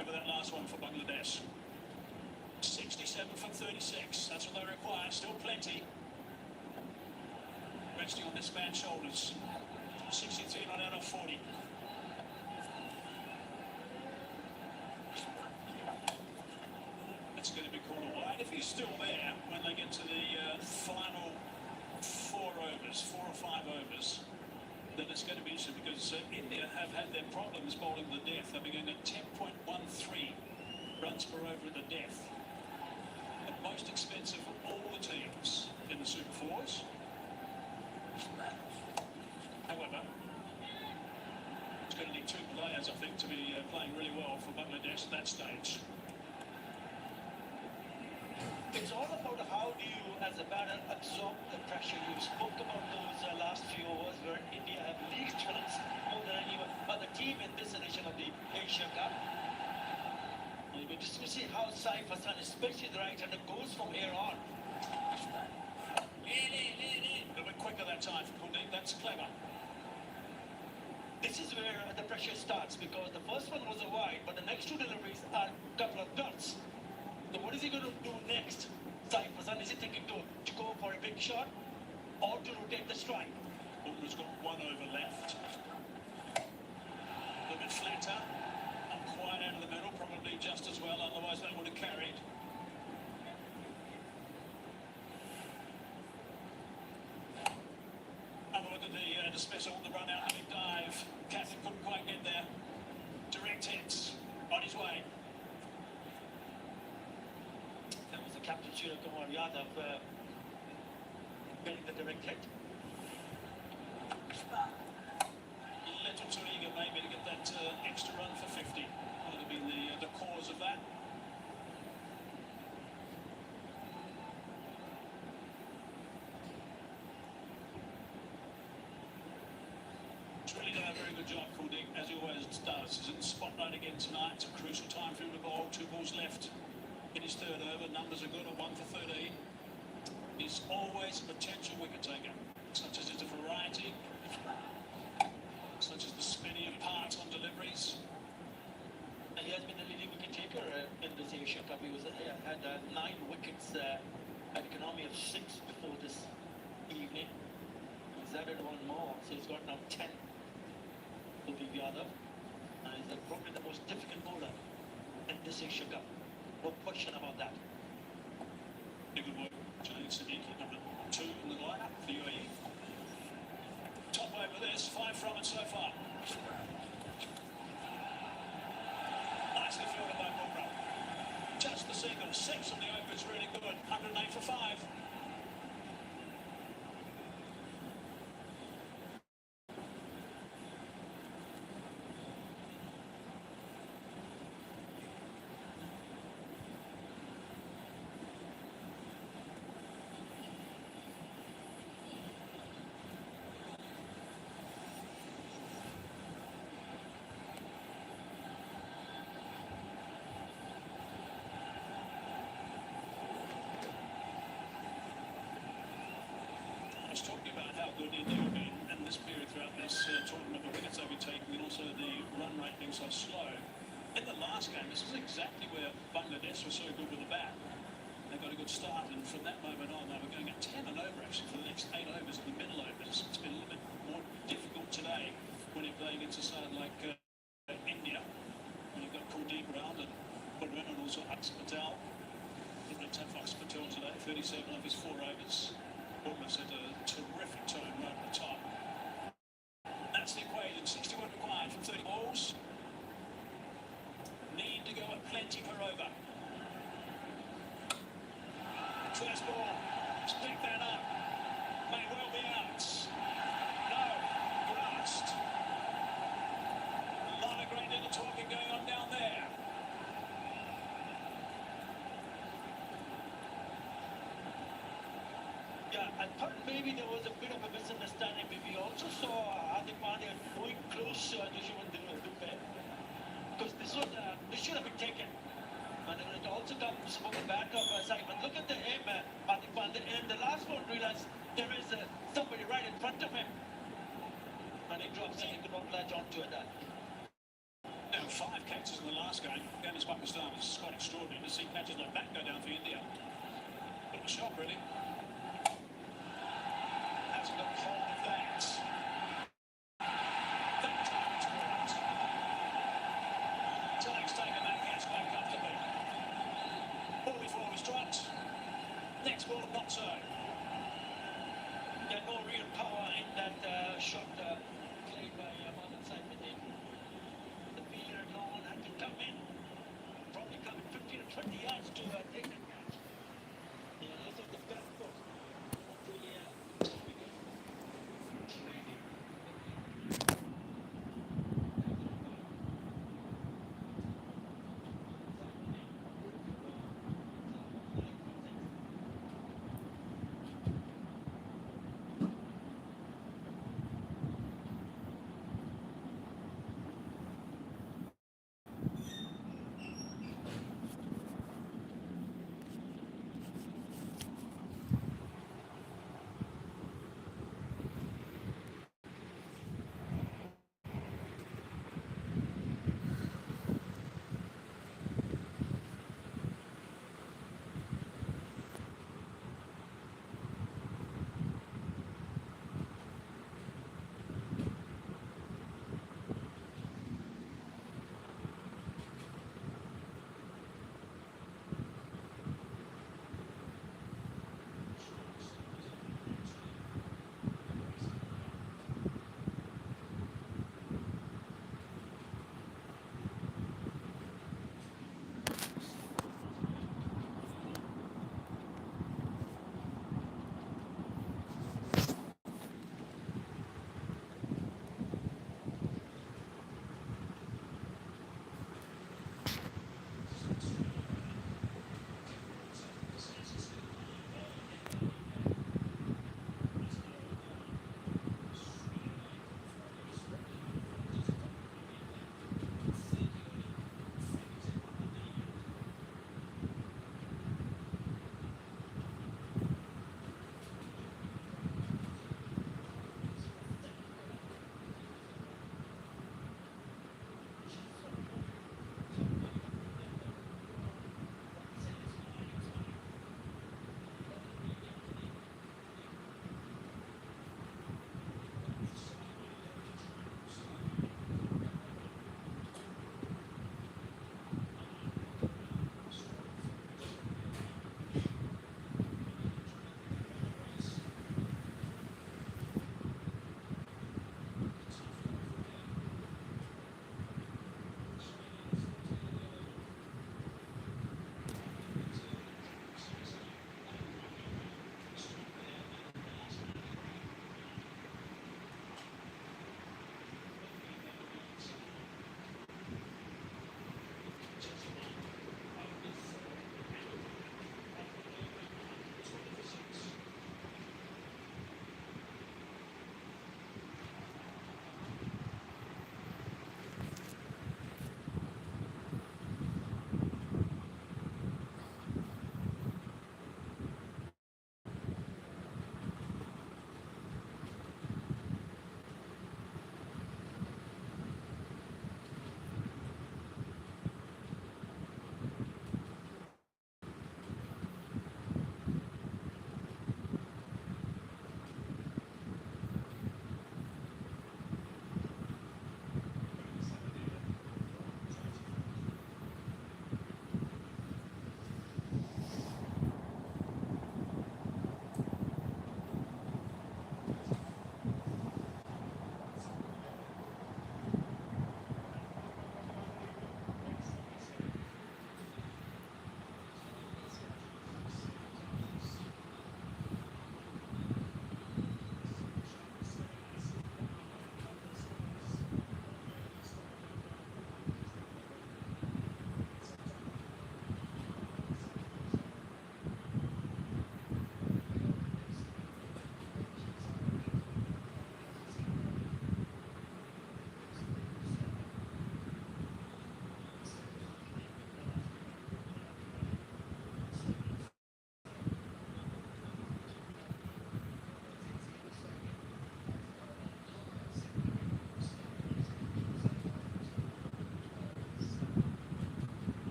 Over that last one for Bangladesh. 67 for 36. That's what they require. Still plenty. Resting on this man's shoulders. 63 not out of 40. It's going to be called a wide if he's still there when they get to the final 4 overs, 4 or 5 overs. Then it's going to be interesting because India have had their problems bowling the death. They've been going at 10.13 runs per over in the death. The most expensive of all the teams in the Super 4s. However, it's going to need 2 players, I think, to be playing really well for Bangladesh at that stage. It's all about how do you, as a batter, absorb the pressure. You spoke about those last few overs where India have leaked runs more than any other team in this edition of the Asia Cup. It'll be interesting to see how Saif Hassan, especially the right-hander, goes from here on. A little bit quicker that time for Kuldeep. That's clever. This is where the pressure starts because the first one was a wide, but the next 2 deliveries are a couple of dots. So what is he going to do next? Saif Hassan, is he thinking to go for a big shot or to rotate the strike? Bumrah's got 1 over left. A little bit flatter. Not quite out of the middle, probably just as well, otherwise that would have carried. Smith on the run out and dive. Catholic couldn't quite get there. Direct hits on his way. That was the captain, Surya Kumar Yadav, getting the direct hit. Little too eager maybe to get that extra run for 50. Might have been the cause of that. He's really done a very good job, Kuldeep, as he always does. He's in the spotlight again tonight. It's a crucial time for him to bowl. 2 balls left in his third over. Numbers are good at 1 for 13. He's always a potential wicket taker, such as his variety, such as the spinning of parts on deliveries. And he has been the leading wicket taker in this Asia Cup. He had 9 wickets, at economy of 6 before this evening. He's added 1 more, so he's got now 10. Kuldeep Yadav. He's probably the most difficult bowler in this Asia Cup. No question about that. Good work, Jane Siddiqui, number 2 in the lineup for UAE. Top over this, 5 from it so far. Nicely fielded by Bumrah. Just the single, 6 on the over is really good. 108 for 5. Talking about how good India have been in this period throughout this tournament, the wickets they've been taking and also the run rate being so slow. In the last game, this is exactly where Bangladesh was so good with the bat. They got a good start, and from that moment on, they were going at 10 and over actually for the next 8 overs of the middle overs. It's been a little bit more difficult today when you're playing against a side like India, when you've got Kuldeep around and Burman and also Aks Patel. Let's have Aks Patel today, 37 of his 4 overs. Almost at a terrific turn right at the top. That's the equation. 61 required from 30 balls. Need to go at plenty per over. First ball. Let's pick that up. May well be out. No. Grasped. A lot of great little talking going on down there. Yeah, I thought maybe there was a bit of a misunderstanding. Maybe also saw Hardik Pandya going close to Dushman Dubey, because this should have been taken. And it also comes from the back of side. But look at the aim, Hardik Pandya. And the last one realized there is somebody right in front of him, and he drops and he could not latch onto it. Now 5 catches in the last game against Pakistan. It's quite extraordinary to see catches like that go down for India. Bit of a shock, really. Hasn't got hold of that. That time it's great. Tilak's taken that catch quite comfortably. Ball before was dropped. Next ball, not so. There's no real power in that shot played by Mohammad Saifuddin. The fielder had to come in, probably come 15 or 20 yards.